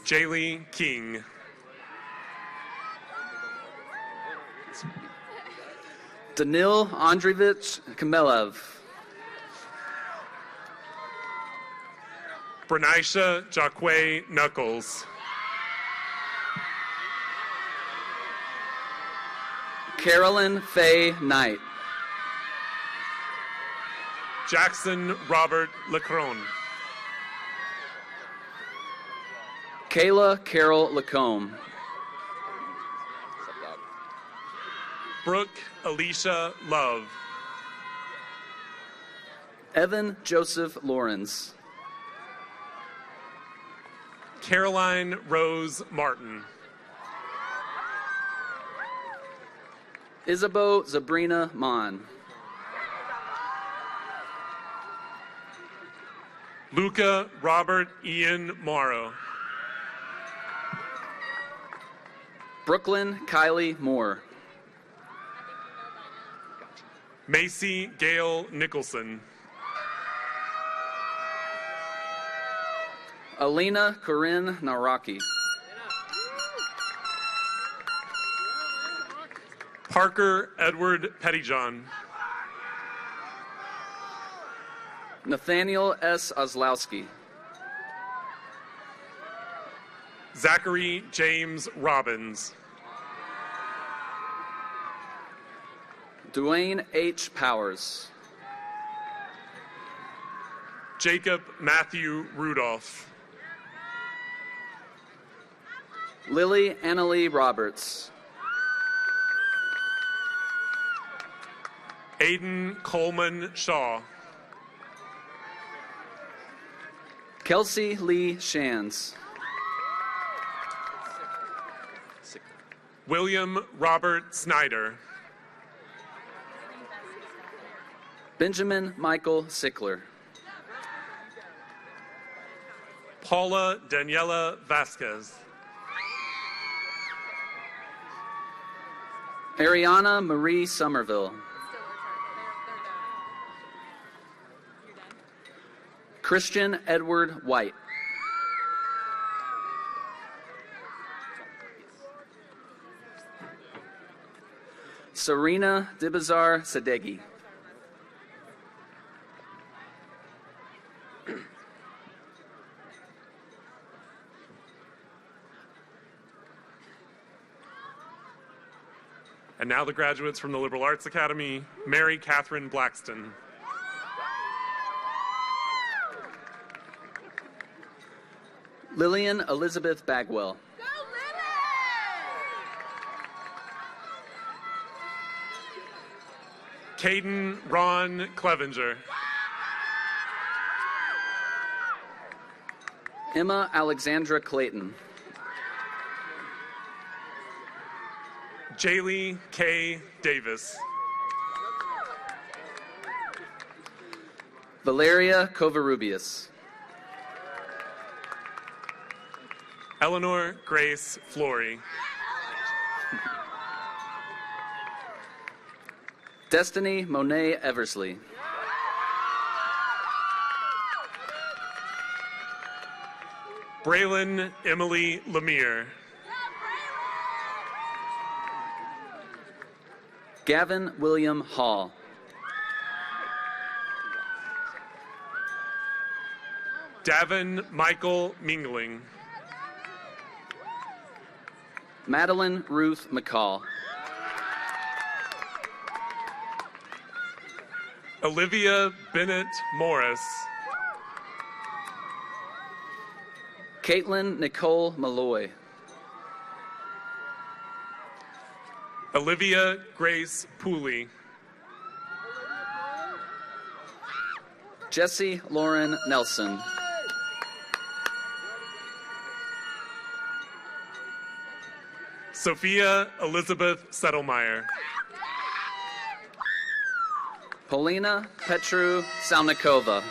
Jaylee King.
Danil Andreevich Kamelev.
Bernisha Jacque Knuckles.
Carolyn Faye Knight.
Jackson Robert Lacron.
Kayla Carol Lacombe.
Brooke Alicia Love.
Evan Joseph Lawrence.
Caroline Rose Martin.
Isabeau Sabrina Mon.
Luca Robert Ian Morrow.
Brooklyn Kylie Moore.
Macy Gail Nicholson.
Alina Corinne Naraki.
Parker Edward Pettyjohn.
Nathaniel S. Oslowski.
Zachary James Robbins.
Dwayne H. Powers.
Jacob Matthew Rudolph.
Lily Annalie Roberts.
Aiden Coleman Shaw.
Kelsey Lee Shands.
William Robert Snyder.
Benjamin Michael Sickler.
Paula Daniela Vasquez.
Ariana Marie Somerville. Christian Edward White. Serena Dibazar Sadeghi.
And now the graduates from the Liberal Arts Academy, Mary Catherine Blackston.
Lillian Elizabeth Bagwell.
Caden Ron Clevenger.
Emma Alexandra Clayton.
Jaylee K. Davis.
Valeria Covarrubias.
Eleanor Grace Flory.
Destiny Monet Eversley.
Braylon Emily Lemire.
Gavin William Hall.
Davin Michael Mingling.
Madeline Ruth McCall.
Olivia Bennett Morris.
Caitlin Nicole Malloy.
Olivia Grace Pooley.
Jesse Lauren Nelson.
Sophia Elizabeth Settlemeyer.
Polina Petru Salnikova.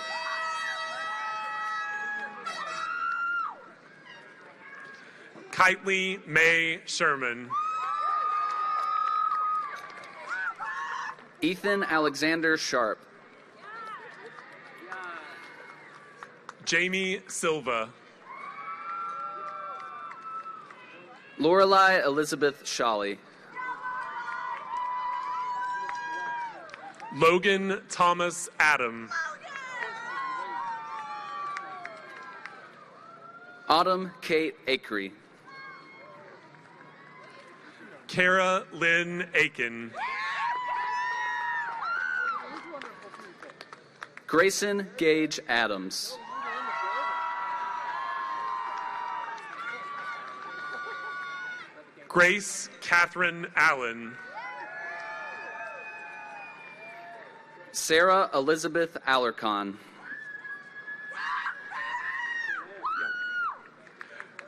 Kitely May Sherman.
Ethan Alexander Sharp.
Jamie Silva.
Lorelei Elizabeth Shawley.
Logan Thomas Adam.
Autumn Kate Akery.
Kara Lynn Aiken.
Grayson Gage Adams.
Grace Catherine Allen.
Sarah Elizabeth Alarcon.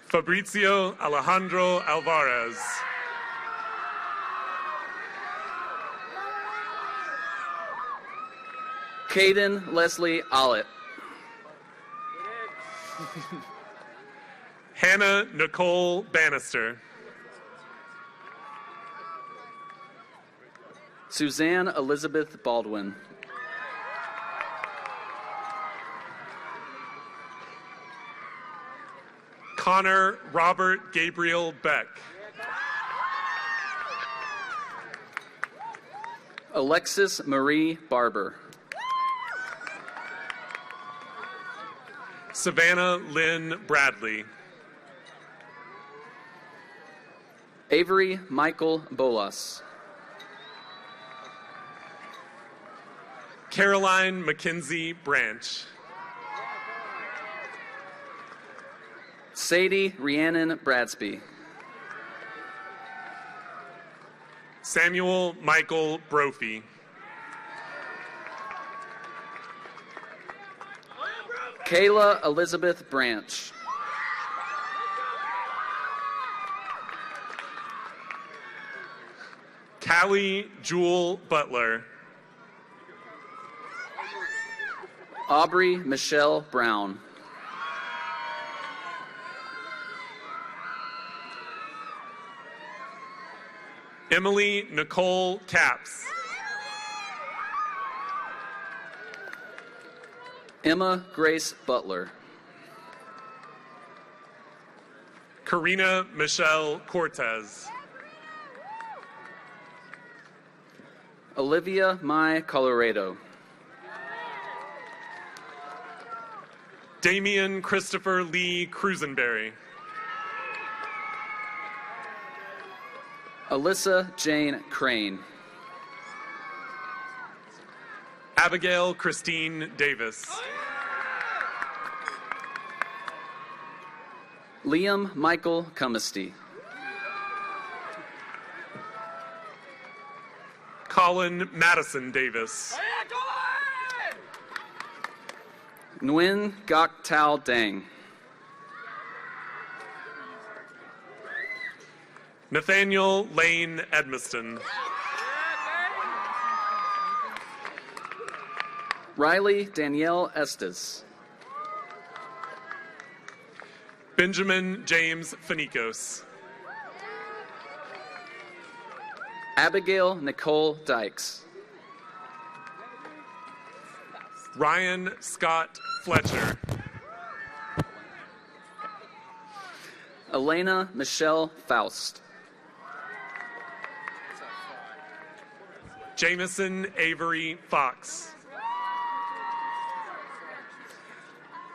Fabrizio Alejandro Alvarez.
Caden Leslie Ollett.
Hannah Nicole Bannister.
Suzanne Elizabeth Baldwin.
Connor Robert Gabriel Beck.
Alexis Marie Barber.
Savannah Lynn Bradley.
Avery Michael Bolas.
Caroline Mackenzie Branch.
Sadie Rhiannon Bradsby.
Samuel Michael Brophy.
Kayla Elizabeth Branch.
Callie Jewel Butler.
Aubrey Michelle Brown.
Emily Nicole Capps.
Emma Grace Butler.
Karina Michelle Cortez.
Olivia Mai Colorado.
Damian Christopher Lee Cruisenberry.
Alyssa Jane Crane.
Abigail Christine Davis.
Liam Michael Cummisty.
Colin Madison Davis.
Nguyen Gok Tao Dang.
Nathaniel Lane Edmiston.
Riley Danielle Estes.
Benjamin James Finikos.
Abigail Nicole Dykes.
Ryan Scott Fletcher.
Elena Michelle Faust.
Jameson Avery Fox.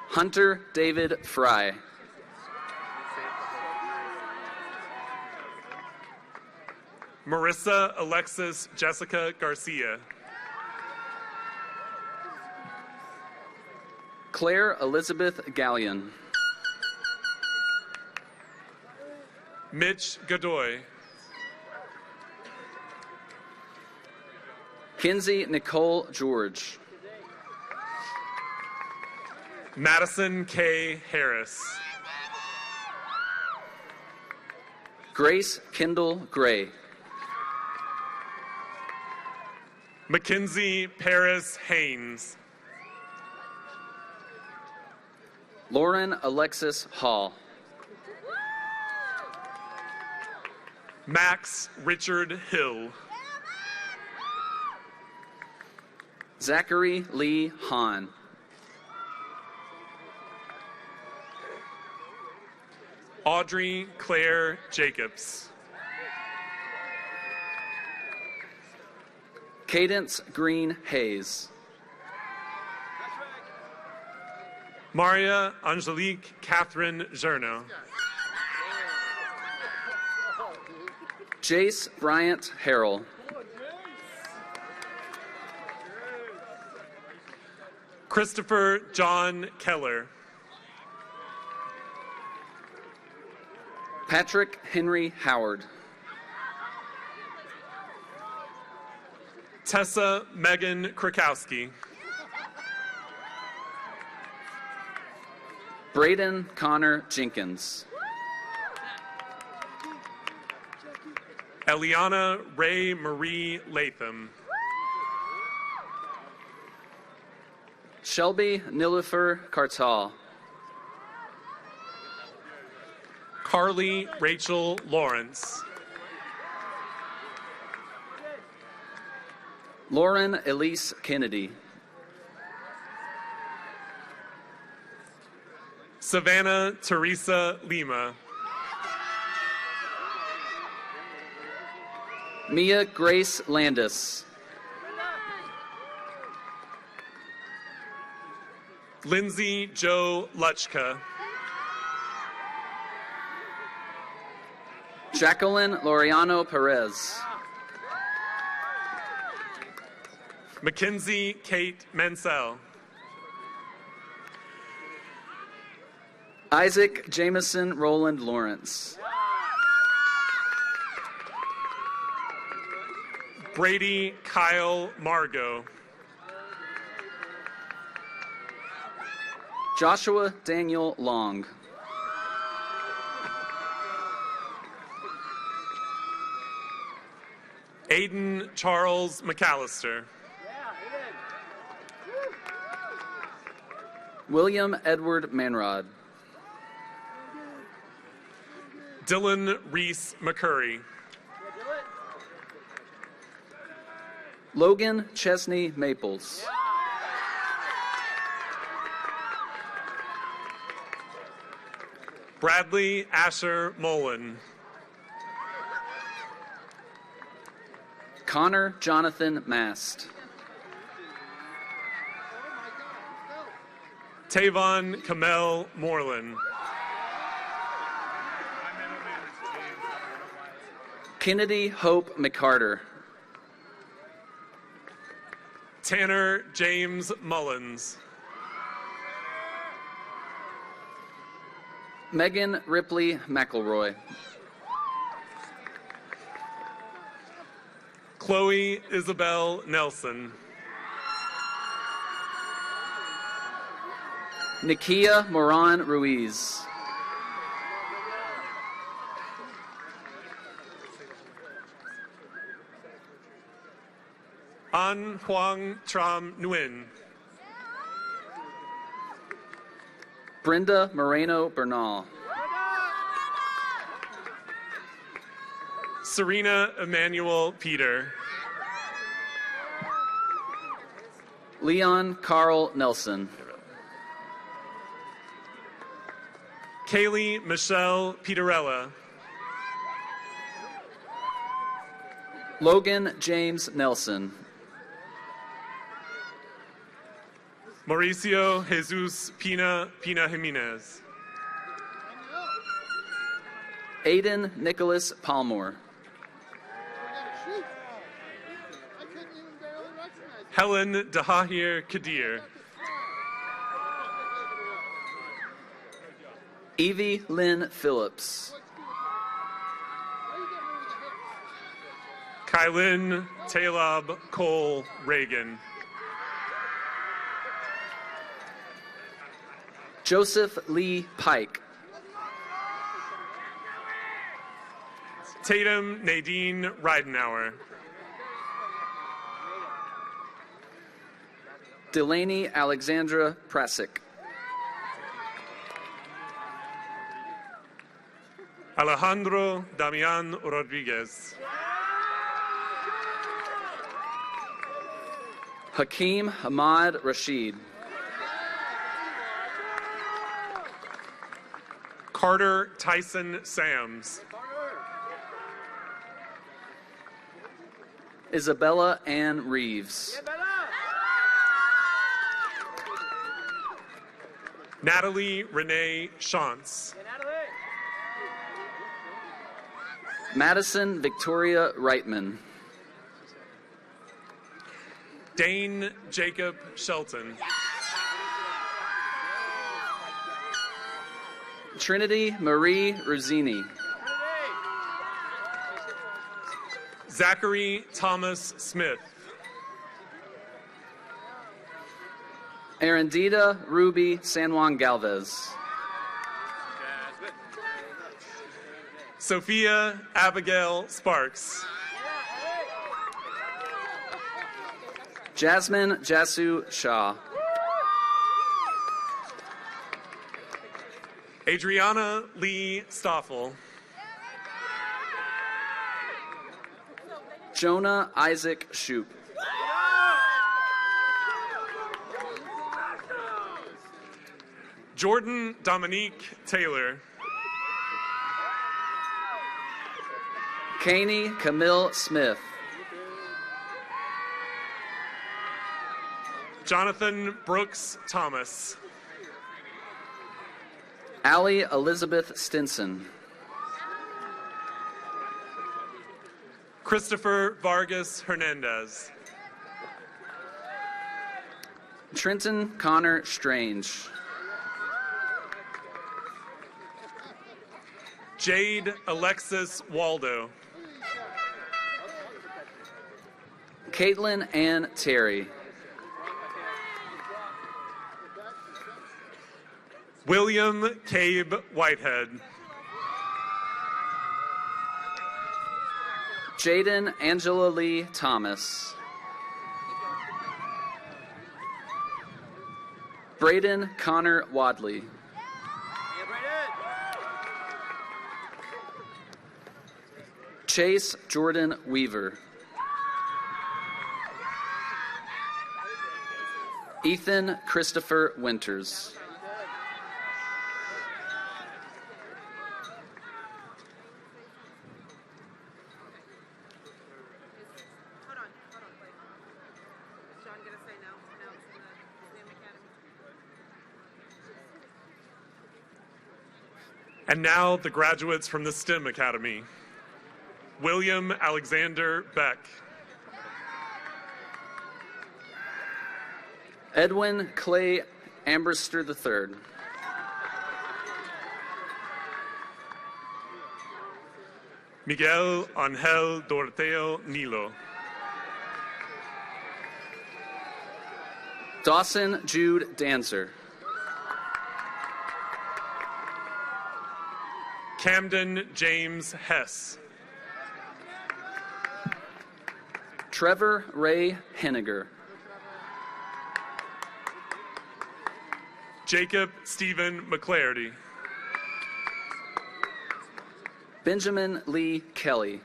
Hunter David Fry.
Marissa Alexis Jessica Garcia.
Claire Elizabeth Gallion.
Mitch Godoy.
Kinsey Nicole George.
Madison K. Harris.
Grace Kendall Gray.
Mackenzie Paris Haynes.
Lauren Alexis Hall.
Max Richard Hill.
Zachary Lee Hahn.
Audrey Claire Jacobs.
Cadence Green Hayes.
Maria Angelique Catherine Zerno.
Jace Bryant Harrell.
Christopher John Keller.
Patrick Henry Howard.
Tessa Megan Krakowski.
Braden Connor Jenkins.
Eliana Ray Marie Latham.
Shelby Nilufer Cartal.
Carly Rachel Lawrence.
Lauren Elise Kennedy.
Savannah Teresa Lima.
Mia Grace Landis.
Lindsay Joe Luchka.
Jacqueline Laureano Perez.
Mackenzie Kate Mansell.
Isaac Jameson Roland Lawrence.
Brady Kyle Margot.
Joshua Daniel Long.
Aiden Charles McAllister.
William Edward Manrod.
Dylan Reese McCurry.
Logan Chesney Maples.
Bradley Asher Mullen.
Connor Jonathan Mast.
Tavon Kamel Moreland.
Kennedy Hope McCarter.
Tanner James Mullins.
Megan Ripley McElroy.
Chloe Isabel Nelson.
Nikia Moran Ruiz.
An Huang Tram Nguyen.
Brenda Moreno Bernal.
Serena Emmanuel Peter.
Leon Carl Nelson.
Kaylee Michelle Peterella.
Logan James Nelson.
Mauricio Jesus Pina Jimenez.
Aiden Nicholas Palmore.
Helen Dahahir Kadir.
Evie Lynn Phillips.
Kylin Talob Cole Reagan.
Joseph Lee Pike.
Tatum Nadine Ridenauer.
Delaney Alexandra Prasic.
Alejandro Damian Rodriguez.
Hakeem Ahmad Rashid.
Carter Tyson Sams.
Isabella Ann Reeves.
Natalie Renee Shantz.
Madison Victoria Reitman.
Dane Jacob Shelton.
Trinity Marie Rosini.
Zachary Thomas Smith.
Arendita Ruby San Juan Galvez.
Sophia Abigail Sparks.
Jasmine Jasu Shah.
Adriana Lee Stoffel.
Jonah Isaac Shoup.
Jordan Dominique Taylor.
Kaney Camille Smith.
Jonathan Brooks Thomas.
Allie Elizabeth Stinson.
Christopher Vargas Hernandez.
Trenton Connor Strange.
Jade Alexis Waldo.
Caitlin Ann Terry.
William Cabe Whitehead.
Jaden Angela Lee Thomas. Braden Connor Wadley. Chase Jordan Weaver. Ethan Christopher Winters.
And now the graduates from the STEM Academy. William Alexander Beck.
Edwin Clay Ambrister III.
Miguel Angel Doroteo Nilo.
Dawson Jude Dancer.
Camden James Hess.
Trevor Ray Henniger.
Jacob Stephen McClarity.
Benjamin Lee Kelly.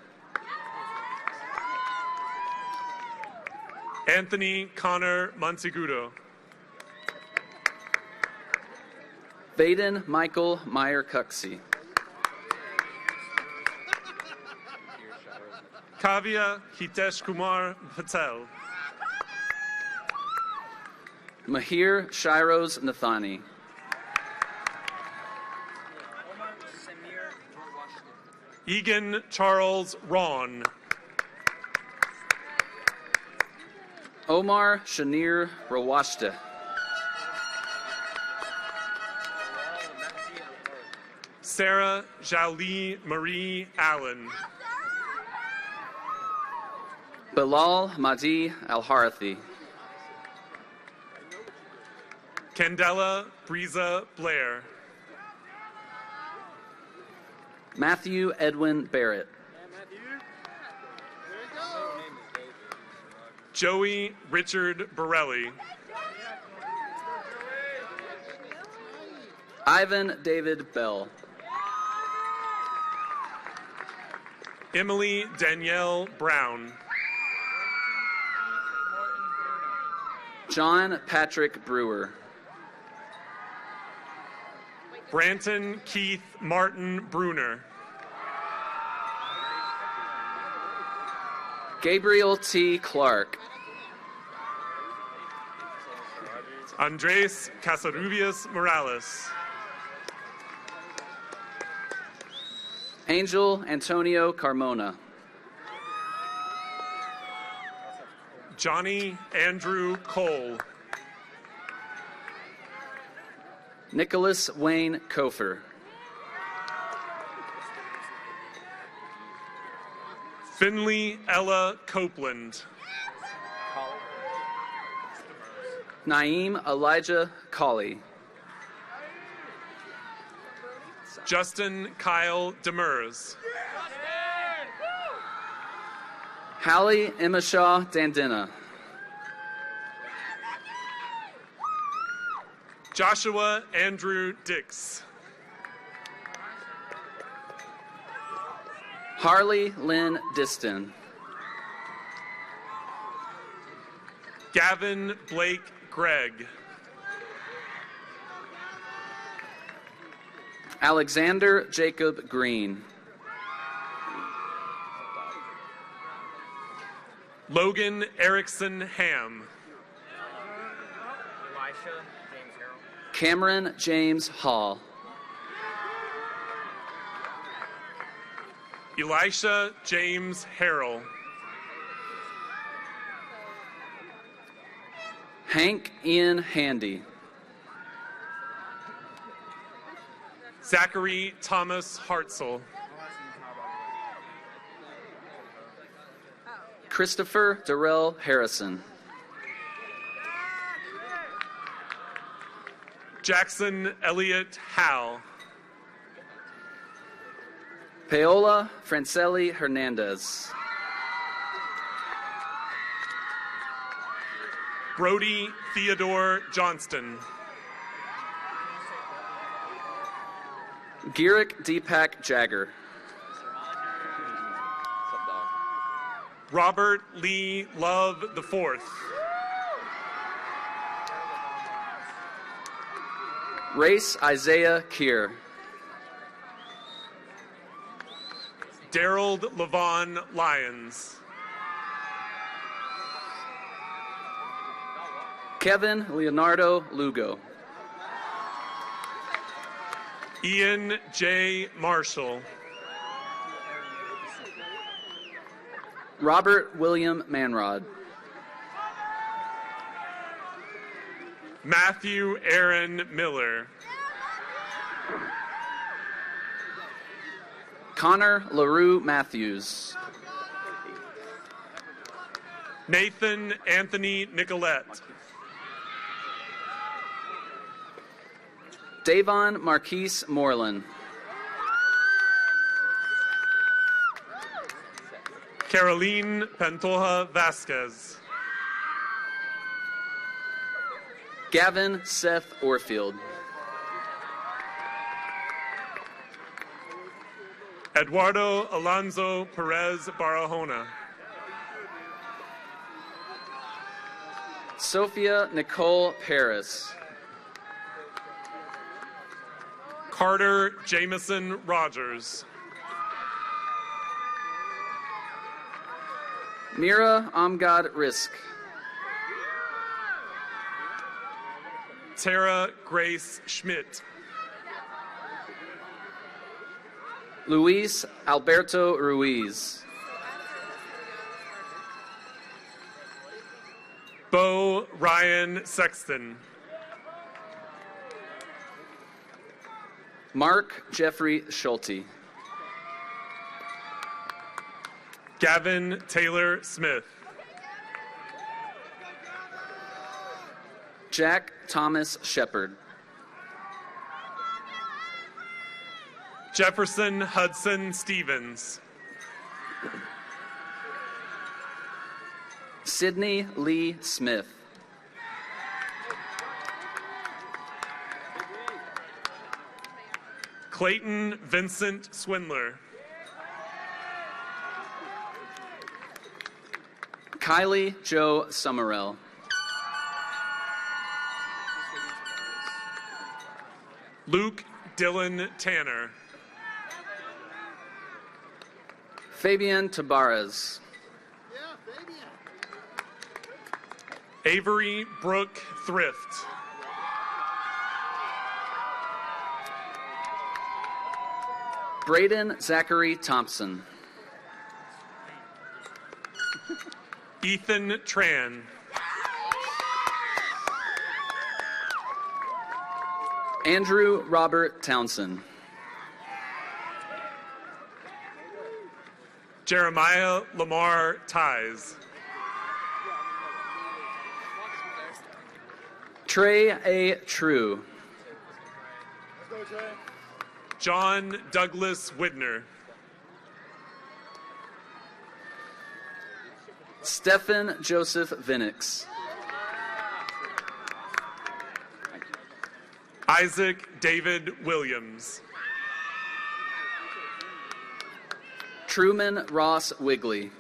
Anthony Connor Montegudo.
Vaden Michael Meyer-Cuxey.
Kavya Hitesh Kumar Patel.
Mahir Shiroz Nathani.
Egan Charles Ron.
Omar Shanir Rawashte.
Sarah Jalie Marie Allen.
Bilal Mahdi Al-Harathi.
Candela Breeza Blair.
Matthew Edwin Barrett.
Joey Richard Borelli.
Ivan David Bell.
Emily Danielle Brown.
John Patrick Brewer.
Branton Keith Martin Bruner.
Gabriel T. Clark.
Andres Casarubias Morales.
Angel Antonio Carmona.
Johnny Andrew Cole.
Nicholas Wayne Kofer.
Finley Ella Copeland.
Naeem Elijah Colley.
Justin Kyle Demers.
Hallie Emishaw Dandina.
Joshua Andrew Dix.
Harley Lynn Diston.
Gavin Blake Gregg.
Alexander Jacob Green.
Logan Erickson Ham.
Cameron James Hall.
Elisha James Harrell.
Hank Ian Handy.
Zachary Thomas Hartzell.
Christopher Darrell Harrison.
Jackson Elliott Howe.
Paola Francelli Hernandez.
Brody Theodore Johnston.
Girik Deepak Jagger.
Robert Lee Love IV.
Race Isaiah Keir.
Daryl Levon Lyons.
Kevin Leonardo Lugo.
Ian J. Marshall.
Robert William Manrod.
Matthew Aaron Miller.
Connor LaRue Matthews.
Nathan Anthony Nicolette.
Davon Marquise Moreland.
Caroline Pantoja Vasquez.
Gavin Seth Orfield.
Eduardo Alonso Perez Barahona.
Sophia Nicole Paris.
Carter Jameson Rogers.
Mira Amgad Risk.
Tara Grace Schmidt.
Luis Alberto Ruiz.
Bo Ryan Sexton.
Mark Jeffrey Schulte.
Gavin Taylor Smith.
Jack Thomas Shepard.
Jefferson Hudson Stevens.
Sydney Lee Smith.
Clayton Vincent Swindler.
Kylie Joe Summerell.
Luke Dylan Tanner.
Fabian Tabarez.
Avery Brooke Thrift.
Braden Zachary Thompson.
Ethan Tran.
Andrew Robert Townsend.
Jeremiah Lamar Ties.
Trey A. True.
John Douglas Widner.
Stephen Joseph Vinnix.
Isaac David Williams.
Truman Ross Wigley.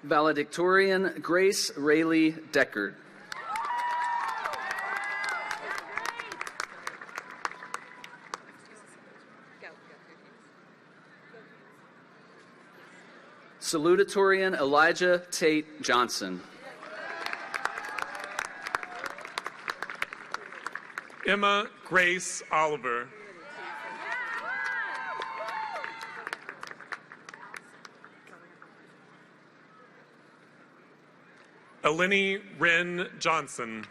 Valedictorian Grace Rayleigh Deckard. Salutatorian Elijah Tate Johnson.
Emma Grace Oliver. Eleni Wren Johnson.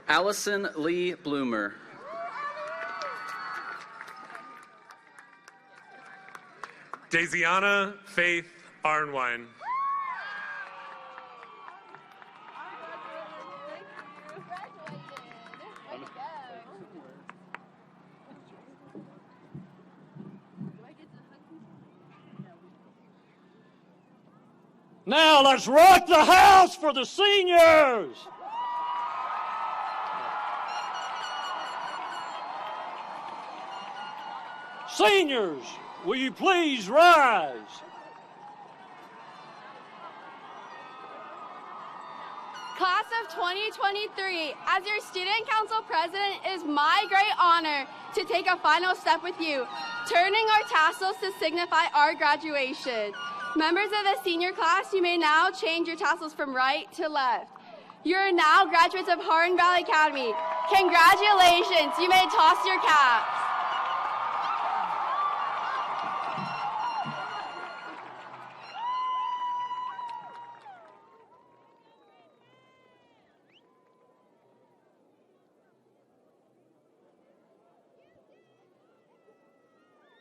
Allison Lee Bloomer.
Daisiana Faith Arnwine.
Now let's rock the house for the seniors. Seniors, will you please rise?
Class of 2023, as your Student Council President, it is my great honor to take a final step with you, turning our tassels to signify our graduation. Members of the senior class, you may now change your tassels from right to left. You are now graduates of Hardin Valley Academy. Congratulations, you may toss your caps.